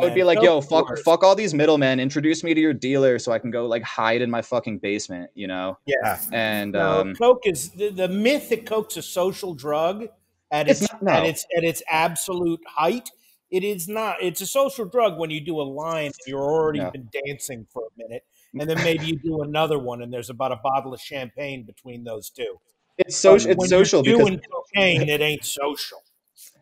[SPEAKER 4] would be like, yo, fuck all these middlemen. Introduce me to your dealer so I can go like hide in my fucking basement, you know?
[SPEAKER 3] Yeah.
[SPEAKER 4] And
[SPEAKER 3] coke is the myth that coke's a social drug at its absolute height. It is not. It's a social drug when you do a line and you're already been dancing for a minute, and then maybe you do another one and there's about a bottle of champagne between those two.
[SPEAKER 4] It's social. It's social
[SPEAKER 3] because doing cocaine, it ain't social.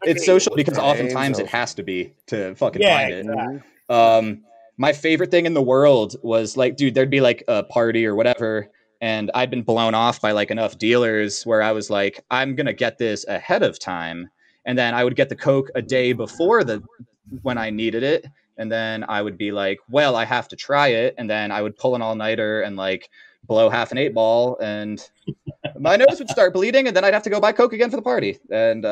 [SPEAKER 4] It's social because oftentimes it has to be to fucking find it. Exactly. My favorite thing in the world was like, dude, there'd be like a party or whatever, and I'd been blown off by like enough dealers where I was like, I'm gonna get this ahead of time, and then I would get the coke a day before when I needed it, and then I would be like, well, I have to try it, and then I would pull an all-nighter and like blow half an 8-ball, and my nose would start bleeding, and then I'd have to go buy coke again for the party. And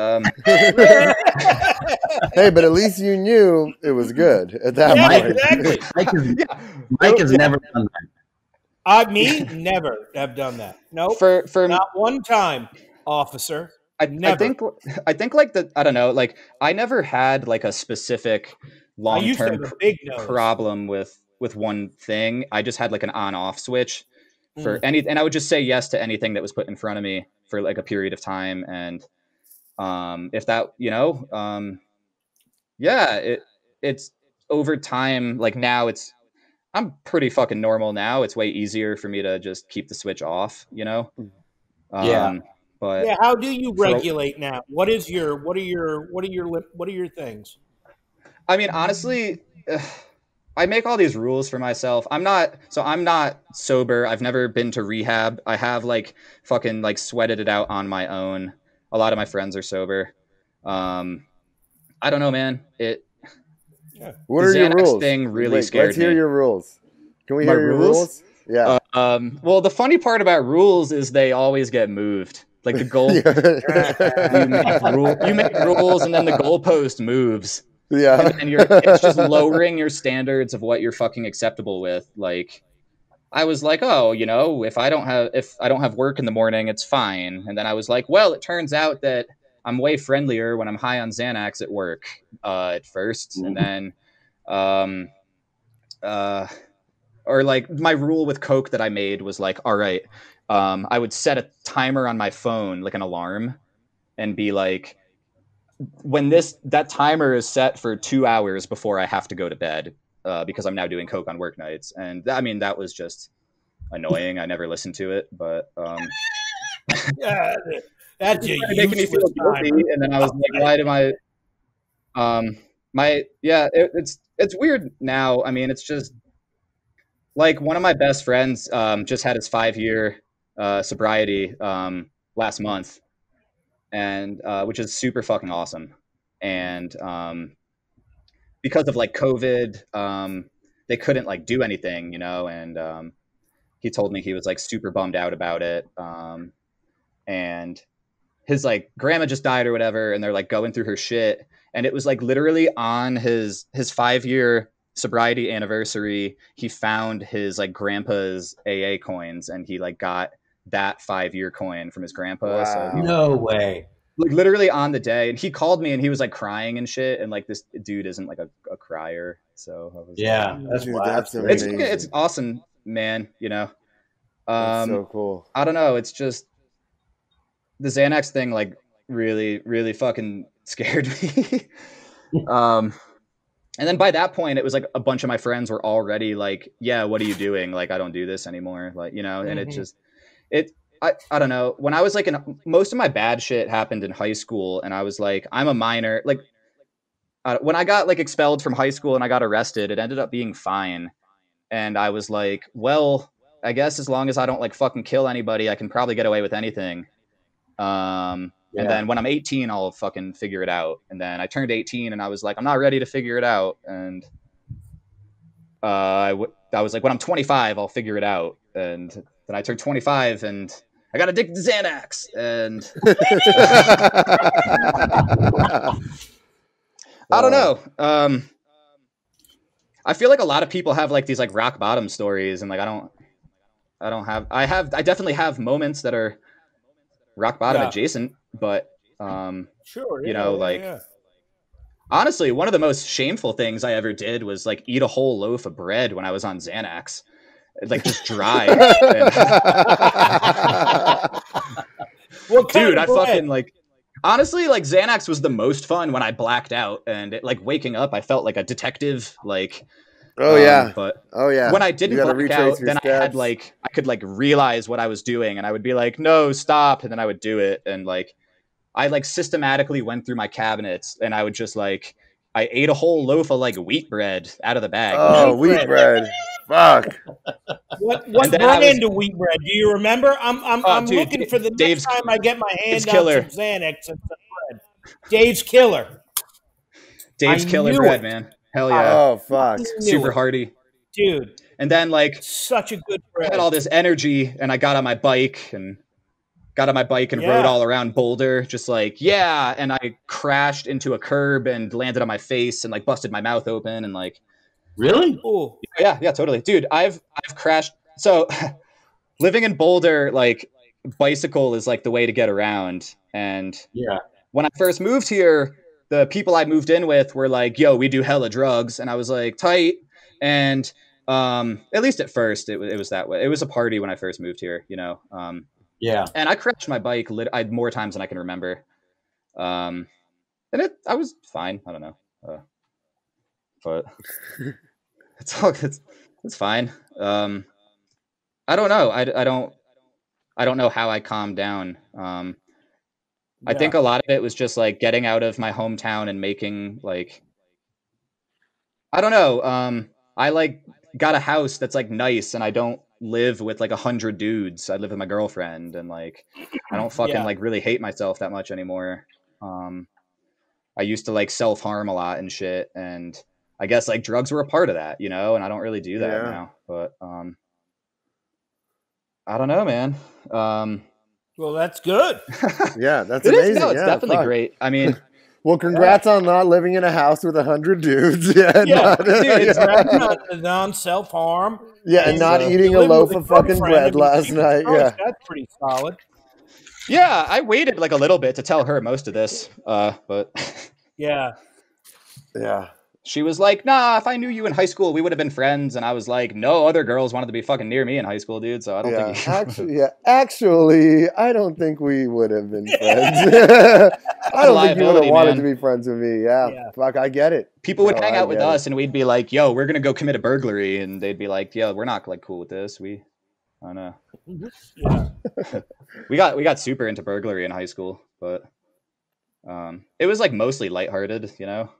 [SPEAKER 5] hey, but at least you knew it was good at that point.
[SPEAKER 3] Exactly.
[SPEAKER 1] Mike has never done that.
[SPEAKER 3] Me never have done that. No,
[SPEAKER 4] for
[SPEAKER 3] not one time, officer.
[SPEAKER 4] I think like I don't know, like I never had like a specific long-term problem with one thing. I just had like an on-off switch for anything, and I would just say yes to anything that was put in front of me for like a period of time. And if that, you know, it's over time. Like now I'm pretty fucking normal now. It's way easier for me to just keep the switch off, you know? But
[SPEAKER 3] how do you regulate now? What are your things?
[SPEAKER 4] I mean, honestly, I make all these rules for myself. I'm not sober. I've never been to rehab. I have like fucking like sweated it out on my own. A lot of my friends are sober. I don't know, man.
[SPEAKER 5] What are your rules?
[SPEAKER 4] Thing really scared
[SPEAKER 5] let's hear
[SPEAKER 4] me.
[SPEAKER 5] Your rules. Can we hear your rules? Yeah.
[SPEAKER 4] Well, the funny part about rules is they always get moved. Like the goal, you make rules, and then the goalpost moves.
[SPEAKER 5] Yeah,
[SPEAKER 4] and it's just lowering your standards of what you're fucking acceptable with. Like, I was like, oh, you know, if I don't have work in the morning, it's fine. And then I was like, well, it turns out that I'm way friendlier when I'm high on Xanax at work at first, and then, or like my rule with Coke that I made was like, all right, I would set a timer on my phone, like an alarm, and be like, when that timer is set for 2 hours before I have to go to bed, because I'm now doing Coke on work nights. And I mean, that was just annoying. I never listened to it, but
[SPEAKER 3] that's
[SPEAKER 4] making me feel guilty. And then I was like, why do it's weird now. I mean, it's just like one of my best friends just had his 5-year sobriety last month. And which is super fucking awesome. And because of like COVID, they couldn't like do anything, you know. And he told me he was like super bummed out about it. And his like grandma just died or whatever, and they're like going through her shit. And it was like literally on his 5-year sobriety anniversary, he found his like grandpa's AA coins, and he like got that 5-year coin from his grandpa.
[SPEAKER 5] Wow.
[SPEAKER 4] So
[SPEAKER 1] no way.
[SPEAKER 4] Like literally on the day, and he called me and he was like crying and shit, and like this dude isn't like a crier, so I was
[SPEAKER 5] that's amazing.
[SPEAKER 4] It's awesome, man, you know.
[SPEAKER 5] That's so cool.
[SPEAKER 4] I don't know, it's just the Xanax thing like really really fucking scared me. And then by that point, it was like a bunch of my friends were already like, yeah, what are you doing? Like, I don't do this anymore. Like, you know, and I don't know. When I was like most of my bad shit happened in high school, and I was like, I'm a minor. Like when I got like expelled from high school and I got arrested, it ended up being fine. And I was like, well, I guess as long as I don't like fucking kill anybody, I can probably get away with anything. And then when I'm 18, I'll fucking figure it out. And then I turned 18 and I was like, I'm not ready to figure it out. And I was like, when I'm 25, I'll figure it out. And then I turned 25 and I got addicted to Xanax. And I don't know. I feel like a lot of people have like these like rock bottom stories, and like I definitely have moments that are rock bottom adjacent, but honestly, one of the most shameful things I ever did was like eat a whole loaf of bread when I was on Xanax, like just dry. Dude, I fucking like, honestly, like Xanax was the most fun when I blacked out, and it, like waking up, I felt like a detective, like, but when I didn't black out, then steps. I could like realize what I was doing, and I would be like, no, stop. And then I would do it. And like, I like systematically went through my cabinets, and I would just like, I ate a whole loaf of like wheat bread out of the bag.
[SPEAKER 5] Oh, wheat bread. Fuck.
[SPEAKER 3] What went into wheat bread? Do you remember? I'm looking for the next time I get my hand on some Xanax and some bread. Dave's Killer.
[SPEAKER 4] Dave's Killer bread, man. Hell yeah.
[SPEAKER 5] Oh, fuck.
[SPEAKER 4] Super hearty.
[SPEAKER 3] Dude.
[SPEAKER 4] And then like
[SPEAKER 3] such a good bread.
[SPEAKER 4] I had all this energy, and I got on my bike and rode all around Boulder, just like, and I crashed into a curb and landed on my face and like busted my mouth open and like.
[SPEAKER 1] Really?
[SPEAKER 3] Oh.
[SPEAKER 4] Yeah, totally. Dude, I've crashed. So living in Boulder, like bicycle is like the way to get around. And when I first moved here, the people I moved in with were like, yo, we do hella drugs. And I was like, tight. And at least at first it was that way. It was a party when I first moved here, you know? And I crashed my bike more times than I can remember. And I was fine. I don't know. But it's fine. I don't know. I don't know how I calmed down. I think a lot of it was just like getting out of my hometown and making like, I don't know. I like got a house that's like nice, and I don't live with like 100 dudes. I live with my girlfriend, and like, I don't fucking like really hate myself that much anymore. I used to like self-harm a lot and shit. And I guess like drugs were a part of that, you know, and I don't really do that now, but, I don't know, man.
[SPEAKER 3] Well, that's good.
[SPEAKER 5] Yeah, that's amazing.
[SPEAKER 4] No, it's definitely great. I mean,
[SPEAKER 5] well, congrats on not living in a house with 100 dudes.
[SPEAKER 3] Non self-harm.
[SPEAKER 5] Yeah, and not eating a loaf of fucking bread last night. Yeah,
[SPEAKER 3] that's pretty solid.
[SPEAKER 4] Yeah, I waited like a little bit to tell her most of this, but
[SPEAKER 3] yeah.
[SPEAKER 4] She was like, nah, if I knew you in high school, we would have been friends. And I was like, no, other girls wanted to be fucking near me in high school, dude. So I don't think
[SPEAKER 5] actually, I don't think we would have been friends. I don't think you would have wanted to be friends with me. Yeah. Fuck, I get it.
[SPEAKER 4] People would hang out with us, and we'd be like, yo, we're gonna go commit a burglary, and they'd be like, yo, we're not like cool with this. I don't know.
[SPEAKER 3] Yeah.
[SPEAKER 4] we got super into burglary in high school, but it was like mostly lighthearted, you know.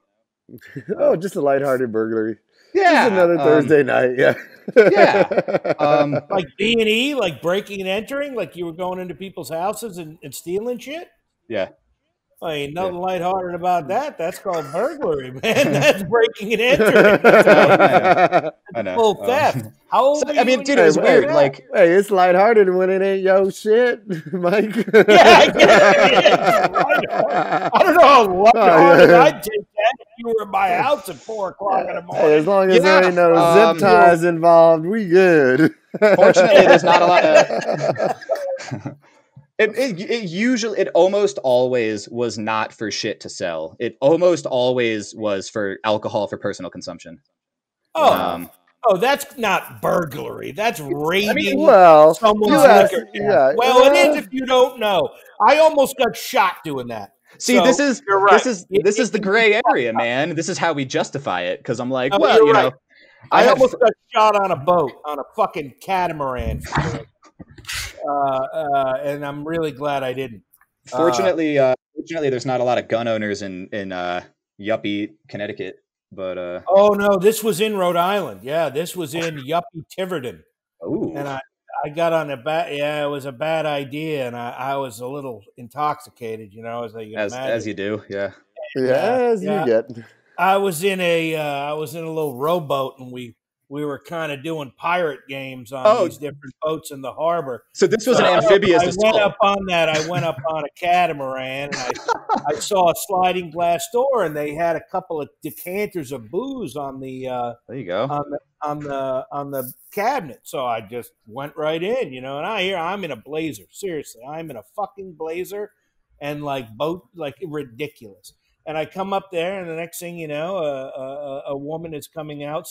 [SPEAKER 5] Oh, just a lighthearted burglary.
[SPEAKER 4] Yeah,
[SPEAKER 5] just another Thursday night. Yeah,
[SPEAKER 3] like B&E, like breaking and entering, like you were going into people's houses and stealing shit.
[SPEAKER 4] Yeah,
[SPEAKER 3] ain't nothing lighthearted about that. That's called burglary, man. That's breaking and entering.
[SPEAKER 4] I know.
[SPEAKER 3] Full theft. How old are you?
[SPEAKER 4] I mean, dude, it was weird. Like,
[SPEAKER 5] hey, it's lighthearted when it ain't yo shit, Mike.
[SPEAKER 3] I don't know how lighthearted I'd take that if you were in my house at 4 o'clock in the morning.
[SPEAKER 5] Hey, as long as there ain't no zip ties involved, we good.
[SPEAKER 4] Fortunately, there's not a lot of. It almost always was not for shit to sell. It almost always was for alcohol for personal consumption.
[SPEAKER 3] Oh, that's not burglary. That's raiding someone's liquor.
[SPEAKER 5] Yeah.
[SPEAKER 3] Well, it is if you don't know. I almost got shot doing that.
[SPEAKER 4] See, this is the gray area, man. This is how we justify it, because I'm like, you know,
[SPEAKER 3] I almost got shot on a boat, on a fucking catamaran. And I'm really glad I didn't.
[SPEAKER 4] Fortunately, there's not a lot of gun owners in yuppie Connecticut. But
[SPEAKER 3] oh no, this was in Rhode Island. Yeah, this was in yuppie Tiverton.
[SPEAKER 4] Ooh.
[SPEAKER 3] And I got on a bad. Yeah, it was a bad idea, and I was a little intoxicated. You know,
[SPEAKER 4] as you do. Yeah.
[SPEAKER 5] As you get.
[SPEAKER 3] I was in a little rowboat, and we we were kind of doing pirate games on these different boats in the harbor.
[SPEAKER 4] So this was an amphibious assault.
[SPEAKER 3] I went up on a catamaran, and I saw a sliding glass door, and they had a couple of decanters of booze on the
[SPEAKER 4] there you go
[SPEAKER 3] on the cabinet. So I just went right in, and I'm in a blazer. Seriously, I'm in a fucking blazer, and like ridiculous. And I come up there, and the next thing you know, a woman is coming up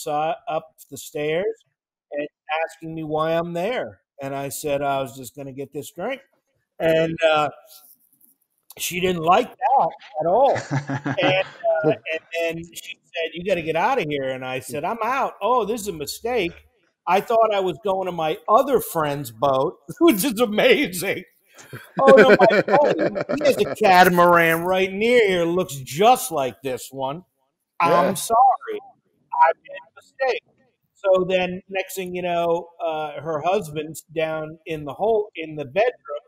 [SPEAKER 3] the stairs and asking me why I'm there. And I said I was just going to get this drink. And she didn't like that at all. And then she said, "You got to get out of here." And I said, "I'm out." "Oh, this is a mistake. I thought I was going to my other friend's boat," which is amazing. "Oh, no, he has a catamaran right near here, looks just like this one. I'm sorry. I made a mistake." So then next thing you know, her husband's down in the bedroom,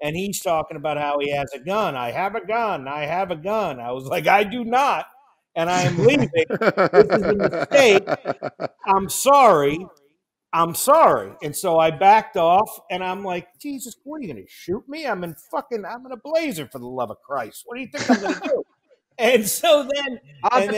[SPEAKER 3] and he's talking about how he has a gun. "I have a gun. I have a gun." I was like, "I do not, and I am leaving. This is a mistake. I'm sorry. I'm sorry." And so I backed off, and I'm like, "Jesus, what are you going to shoot me? I'm in a blazer, for the love of Christ. What do you think I'm going to do?" And so then,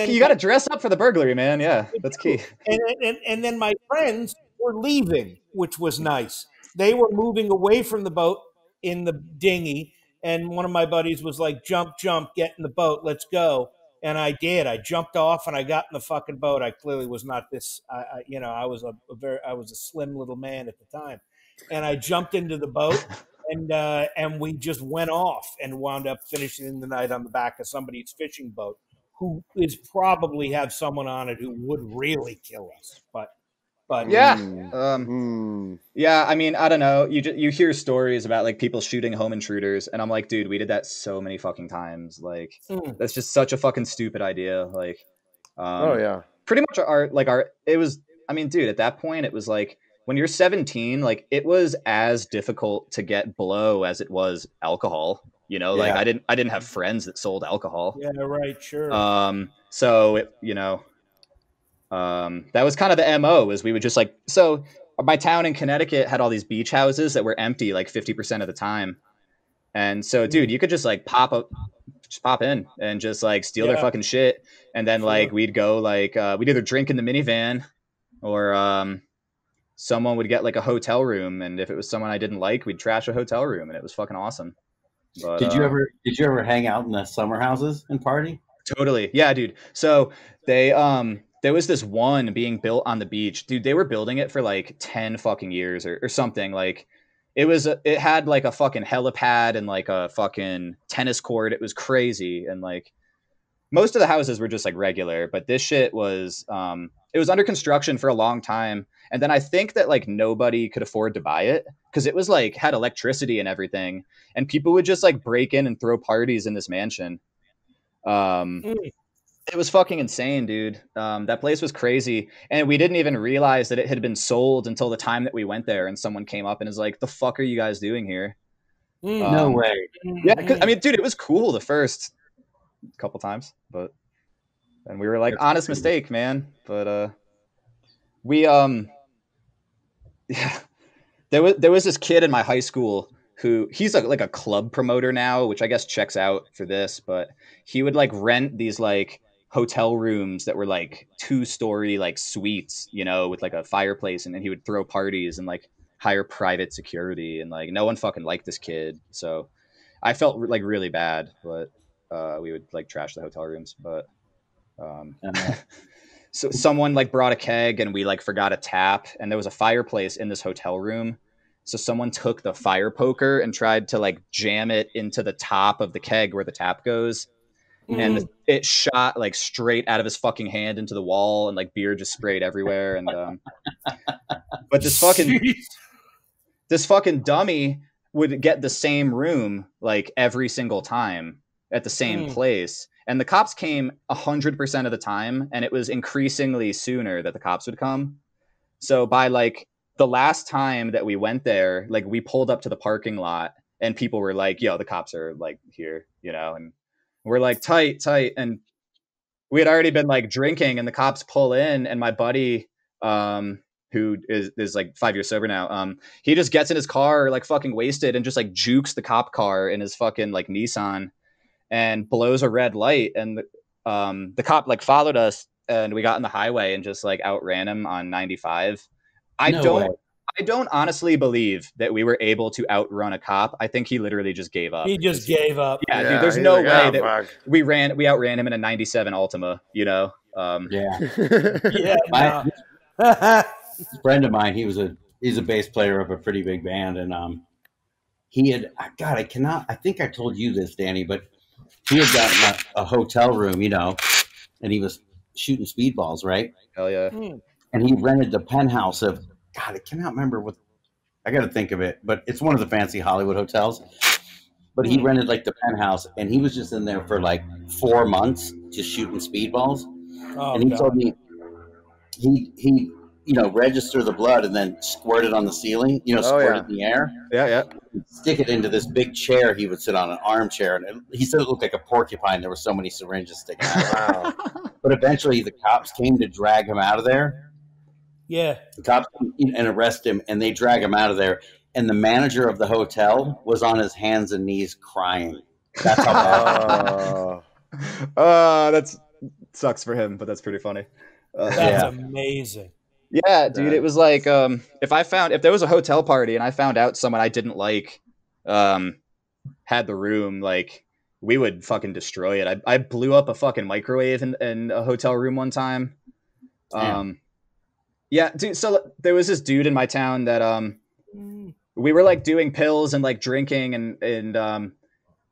[SPEAKER 4] you got to dress up for the burglary, man. Yeah, that's key.
[SPEAKER 3] And then my friends were leaving, which was nice. They were moving away from the boat in the dinghy, and one of my buddies was like, "Jump, get in the boat, let's go." And I did. I jumped off and I got in the fucking boat. I clearly was not this. I was a slim little man at the time, and I jumped into the boat, and we just went off and wound up finishing the night on the back of somebody's fishing boat, who is probably have someone on it who would really kill us. But
[SPEAKER 4] yeah. Yeah, I mean, I don't know. You hear stories about like people shooting home intruders, and I'm like, dude, we did that so many fucking times. Like, that's just such a fucking stupid idea. Like, pretty much it was. I mean, dude, at that point, it was like when you're 17, like it was as difficult to get blow as it was alcohol. Like I didn't have friends that sold alcohol.
[SPEAKER 3] Yeah, right, sure.
[SPEAKER 4] So it, that was kind of the MO, is we would just like, so my town in Connecticut had all these beach houses that were empty like 50% of the time. And so, dude, you could just like pop in and just like steal their fucking shit. And then like, we'd go like, we'd either drink in the minivan, or someone would get like a hotel room. And if it was someone I didn't like, we'd trash a hotel room, and it was fucking awesome. But,
[SPEAKER 1] did you ever hang out in the summer houses and party?
[SPEAKER 4] Totally. Yeah, dude. So there was this one being built on the beach, dude. They were building it for like 10 fucking years or something. Like it had like a fucking helipad and like a fucking tennis court. It was crazy. And like most of the houses were just like regular, but this shit was, it was under construction for a long time. And then I think that like nobody could afford to buy it because it was like had electricity and everything. And people would just like break in and throw parties in this mansion. It was fucking insane, dude. That place was crazy. And we didn't even realize that it had been sold until the time that we went there, and someone came up and is like, "The fuck are you guys doing here?"
[SPEAKER 1] No way.
[SPEAKER 4] Yeah, I mean, dude, it was cool the first couple times, and we were like, honest mistake, man. But we yeah, there was this kid in my high school who he's like a club promoter now, which I guess checks out for this, but he would like rent these like hotel rooms that were like 2-story like suites, with like a fireplace, and then he would throw parties and like hire private security, and like no one fucking liked this kid. So I felt like really bad, but we would like trash the hotel rooms. But so someone like brought a keg, and we like forgot a tap, and there was a fireplace in this hotel room. So someone took the fire poker and tried to like jam it into the top of the keg where the tap goes. And it shot like straight out of his fucking hand into the wall, and like beer just sprayed everywhere. And but this fucking dummy would get the same room like every single time at the same place. And the cops came 100% of the time, and it was increasingly sooner that the cops would come. So by like the last time that we went there, like we pulled up to the parking lot, and people were like, "Yo, the cops are like here," and we're like tight. And we had already been like drinking, and the cops pull in, and my buddy who is like 5 years sober now. He just gets in his car like fucking wasted and just like jukes the cop car in his fucking like Nissan and blows a red light. And the cop like followed us and we got on the highway and just like outran him on 95. I don't honestly believe that we were able to outrun a cop. I think he literally just gave up.
[SPEAKER 3] He just gave up.
[SPEAKER 4] Yeah, dude, there's no way that we outran him in a 97 Altima, you know?
[SPEAKER 1] Yeah. A friend of mine, he's a bass player of a pretty big band, and he had, God, I think I told you this, Danny, but he had gotten a hotel room, you know, and he was shooting speedballs, right?
[SPEAKER 4] Hell yeah.
[SPEAKER 1] And he rented the penthouse of, God, I cannot remember what, I got to think of it, but it's one of the fancy Hollywood hotels. But he rented like the penthouse, and he was just in there for like 4 months just shooting speedballs. Oh, and he told me he you know, register the blood and then squirt it on the ceiling, you know, squirt it in the air.
[SPEAKER 4] Yeah.
[SPEAKER 1] Stick it into this big chair he would sit on, an armchair. And he said it looked like a porcupine. There were so many syringes sticking out. Wow. But eventually the cops came to drag him out of there.
[SPEAKER 3] Yeah.
[SPEAKER 1] The cops came and arrest him, and they drag him out of there. And the manager of the hotel was on his hands and knees crying. That's how bad.
[SPEAKER 4] That sucks for him, but that's pretty funny.
[SPEAKER 3] That's amazing.
[SPEAKER 4] Yeah, dude, it was like if there was a hotel party and I found out someone I didn't like had the room, like we would fucking destroy it. I blew up a fucking microwave in a hotel room one time. Yeah, dude, so there was this dude in my town that we were like doing pills and like drinking and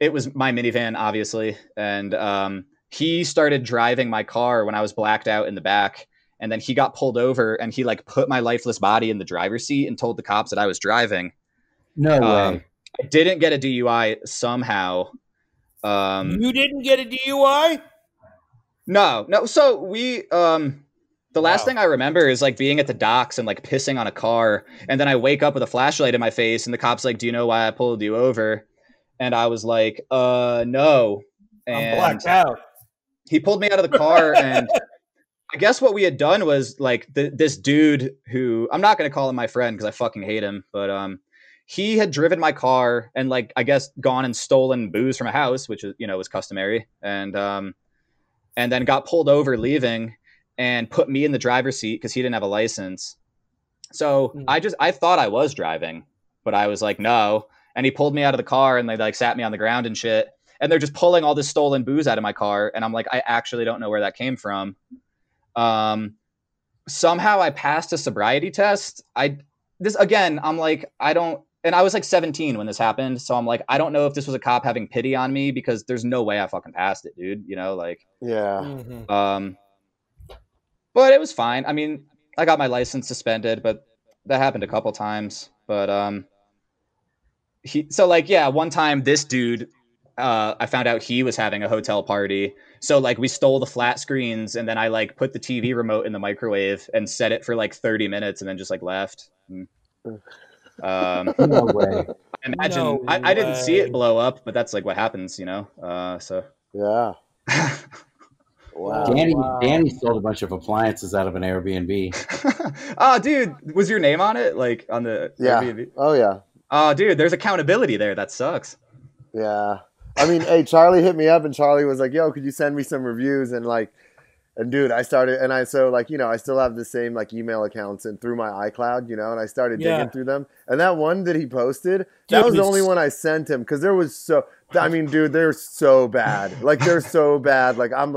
[SPEAKER 4] it was my minivan, obviously, and he started driving my car when I was blacked out in the back. And then he got pulled over and he like put my lifeless body in the driver's seat and told the cops that I was driving.
[SPEAKER 1] No way.
[SPEAKER 4] I didn't get a DUI somehow.
[SPEAKER 3] You didn't get a DUI?
[SPEAKER 4] No. So we, the last thing I remember is like being at the docks and like pissing on a car. And then I wake up with a flashlight in my face and the cop's like, do you know why I pulled you over? And I was like, no. And
[SPEAKER 3] I'm blacked out.
[SPEAKER 4] He pulled me out of the car and I guess what we had done was like this dude who I'm not going to call him my friend because I fucking hate him, but he had driven my car and like I guess gone and stolen booze from a house, which is, you know, was customary, and then got pulled over leaving and put me in the driver's seat because he didn't have a license. So I thought I was driving, but I was like no, and he pulled me out of the car and they like sat me on the ground and shit, and they're just pulling all this stolen booze out of my car, and I'm like I actually don't know where that came from. Somehow I passed a sobriety test. I'm like, I don't, and I was like 17 when this happened. So I'm like, I don't know if this was a cop having pity on me because there's no way I fucking passed it, dude. You know, like,
[SPEAKER 5] yeah.
[SPEAKER 4] But it was fine. I mean, I got my license suspended, but that happened a couple times. But, one time this dude, I found out he was having a hotel party. So like we stole the flat screens and then I like put the TV remote in the microwave and set it for like 30 minutes and then just like left.
[SPEAKER 1] No way.
[SPEAKER 4] I didn't see it blow up, but that's like what happens, you know? So
[SPEAKER 5] yeah.
[SPEAKER 1] Wow. Danny sold a bunch of appliances out of an Airbnb.
[SPEAKER 4] Oh, dude, was your name on it? Like on the Airbnb?
[SPEAKER 5] Oh yeah.
[SPEAKER 4] Oh, dude, there's accountability there. That sucks.
[SPEAKER 5] Yeah. I mean, hey, Charlie hit me up and Charlie was like, yo, could you send me some reviews? And like, and dude, I started, and I still have the same like email accounts and through my iCloud, you know, and I started digging through them. And that one that he posted, that was the only one I sent him because there was dude, they're so bad. Like, they're so bad. Like, I'm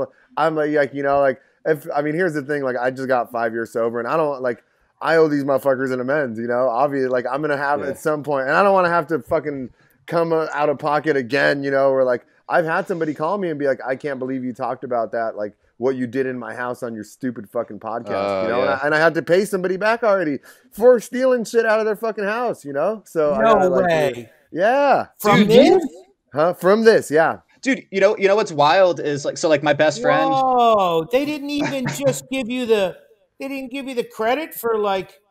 [SPEAKER 5] like, you know, like, here's the thing. Like, I just got 5 years sober and I don't like, I owe these motherfuckers an amends, you know, obviously, like, I'm going to have it at some point, and I don't want to have to fucking come out of pocket again, you know, or like I've had somebody call me and be like, I can't believe you talked about that, like what you did in my house on your stupid fucking podcast, you know, and I had to pay somebody back already for stealing shit out of their fucking house, you know, so
[SPEAKER 3] no way.
[SPEAKER 5] Yeah.
[SPEAKER 3] From this?
[SPEAKER 5] From this, yeah.
[SPEAKER 4] Dude, you know what's wild is like, so like my best friend.
[SPEAKER 3] Oh, they didn't even just give you the credit for like.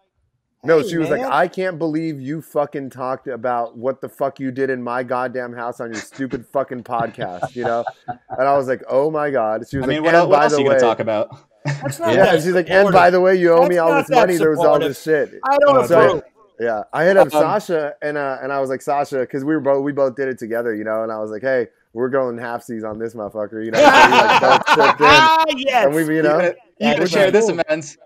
[SPEAKER 5] No, she was like, I can't believe you fucking talked about what the fuck you did in my goddamn house on your stupid fucking podcast, you know? And I was like, oh my God. She was what
[SPEAKER 4] else are you going to talk about?
[SPEAKER 3] That's not
[SPEAKER 5] yeah, she's like, and by the way, you owe me all this money. There was all this shit.
[SPEAKER 3] I don't approve.
[SPEAKER 5] Yeah, I hit up Sasha, and I was like, Sasha, because we both did it together, you know, and I was like, hey, we're going halfsies on this motherfucker, you know. So we like both chipped in,
[SPEAKER 3] yes.
[SPEAKER 5] And we, you know,
[SPEAKER 4] you can share this amends.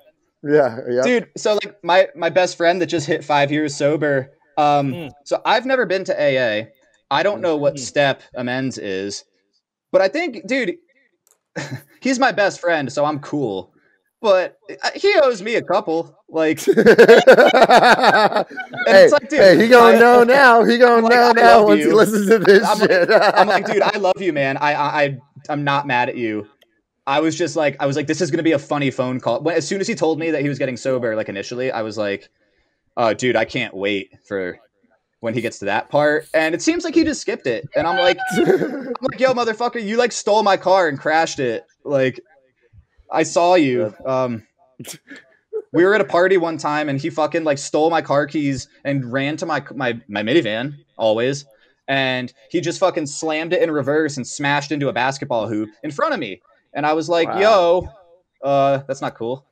[SPEAKER 5] Yeah,
[SPEAKER 4] dude. So like my best friend that just hit 5 years sober. So I've never been to AA. I don't know what step amends is, but I think, dude, he's my best friend, so I'm cool. But he owes me a couple. Like,
[SPEAKER 5] hey, like, dude, hey, he gonna know now. He gonna know now once he listens to this shit.
[SPEAKER 4] I'm like, dude, I love you, man. I'm not mad at you. I was like, this is gonna be a funny phone call. As soon as he told me that he was getting sober, like initially, I was like, oh, dude, I can't wait for when he gets to that part. And it seems like he just skipped it. And I'm like, yo, motherfucker, you like stole my car and crashed it. Like, I saw you. We were at a party one time and he fucking like stole my car keys and ran to my minivan always. And he just fucking slammed it in reverse and smashed into a basketball hoop in front of me. And I was like, yo, that's not cool.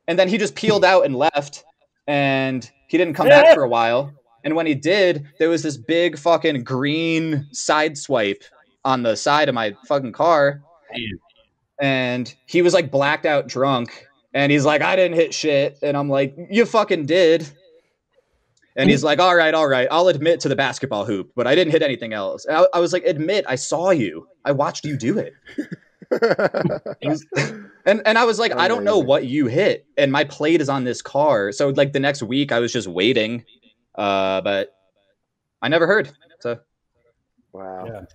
[SPEAKER 4] And then he just peeled out and left and he didn't come back for a while. And when he did, there was this big fucking green side swipe on the side of my fucking car. And he was like blacked out drunk. And he's like, I didn't hit shit. And I'm like, you fucking did. And he's like, all right, I'll admit to the basketball hoop, but I didn't hit anything else. And I was like, admit, I saw you. I watched you do it. And I was like, I don't know what you hit. And my plate is on this car. So like the next week I was just waiting. But I never heard. So
[SPEAKER 5] wow.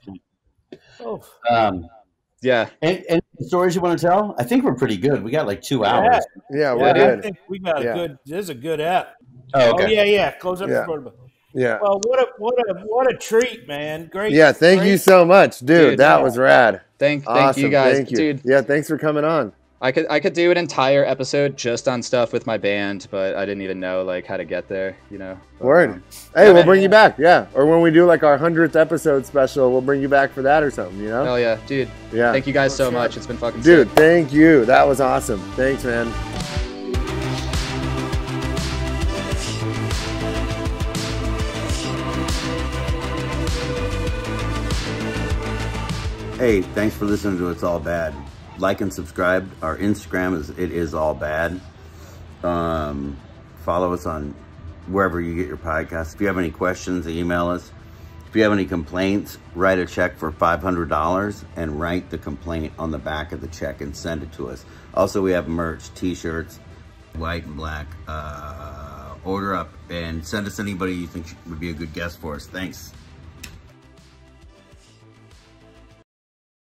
[SPEAKER 4] Yeah.
[SPEAKER 1] And stories you want to tell? I think we're pretty good. We got like 2 hours.
[SPEAKER 5] Yeah, we're good.
[SPEAKER 3] I think we got a good. This is a good app.
[SPEAKER 1] Oh, okay.
[SPEAKER 3] Yeah. Close up the
[SPEAKER 5] Yeah.
[SPEAKER 3] Well, what a treat, man. Great.
[SPEAKER 5] Yeah, thank you so much, dude. That was rad.
[SPEAKER 4] Thank you guys,
[SPEAKER 5] thank you.
[SPEAKER 4] Dude.
[SPEAKER 5] Yeah, thanks for coming on.
[SPEAKER 4] I could do an entire episode just on stuff with my band, but I didn't even know like how to get there, you know.
[SPEAKER 5] Word. Hey, we'll bring you back, or when we do like our 100th episode special, we'll bring you back for that or something, you know.
[SPEAKER 4] Hell yeah, dude.
[SPEAKER 5] Yeah.
[SPEAKER 4] Thank you guys so much. It's been fucking
[SPEAKER 5] dude.
[SPEAKER 4] Sick.
[SPEAKER 5] Thank you. That was awesome. Thanks, man.
[SPEAKER 1] Hey, thanks for listening to It's All Bad. Like and subscribe. Our Instagram is It Is All Bad. Follow us on wherever you get your podcasts. If you have any questions, email us. If you have any complaints, write a check for $500 and write the complaint on the back of the check and send it to us. Also, we have merch, t-shirts, white and black. Order up and send us anybody you think would be a good guest for us. Thanks.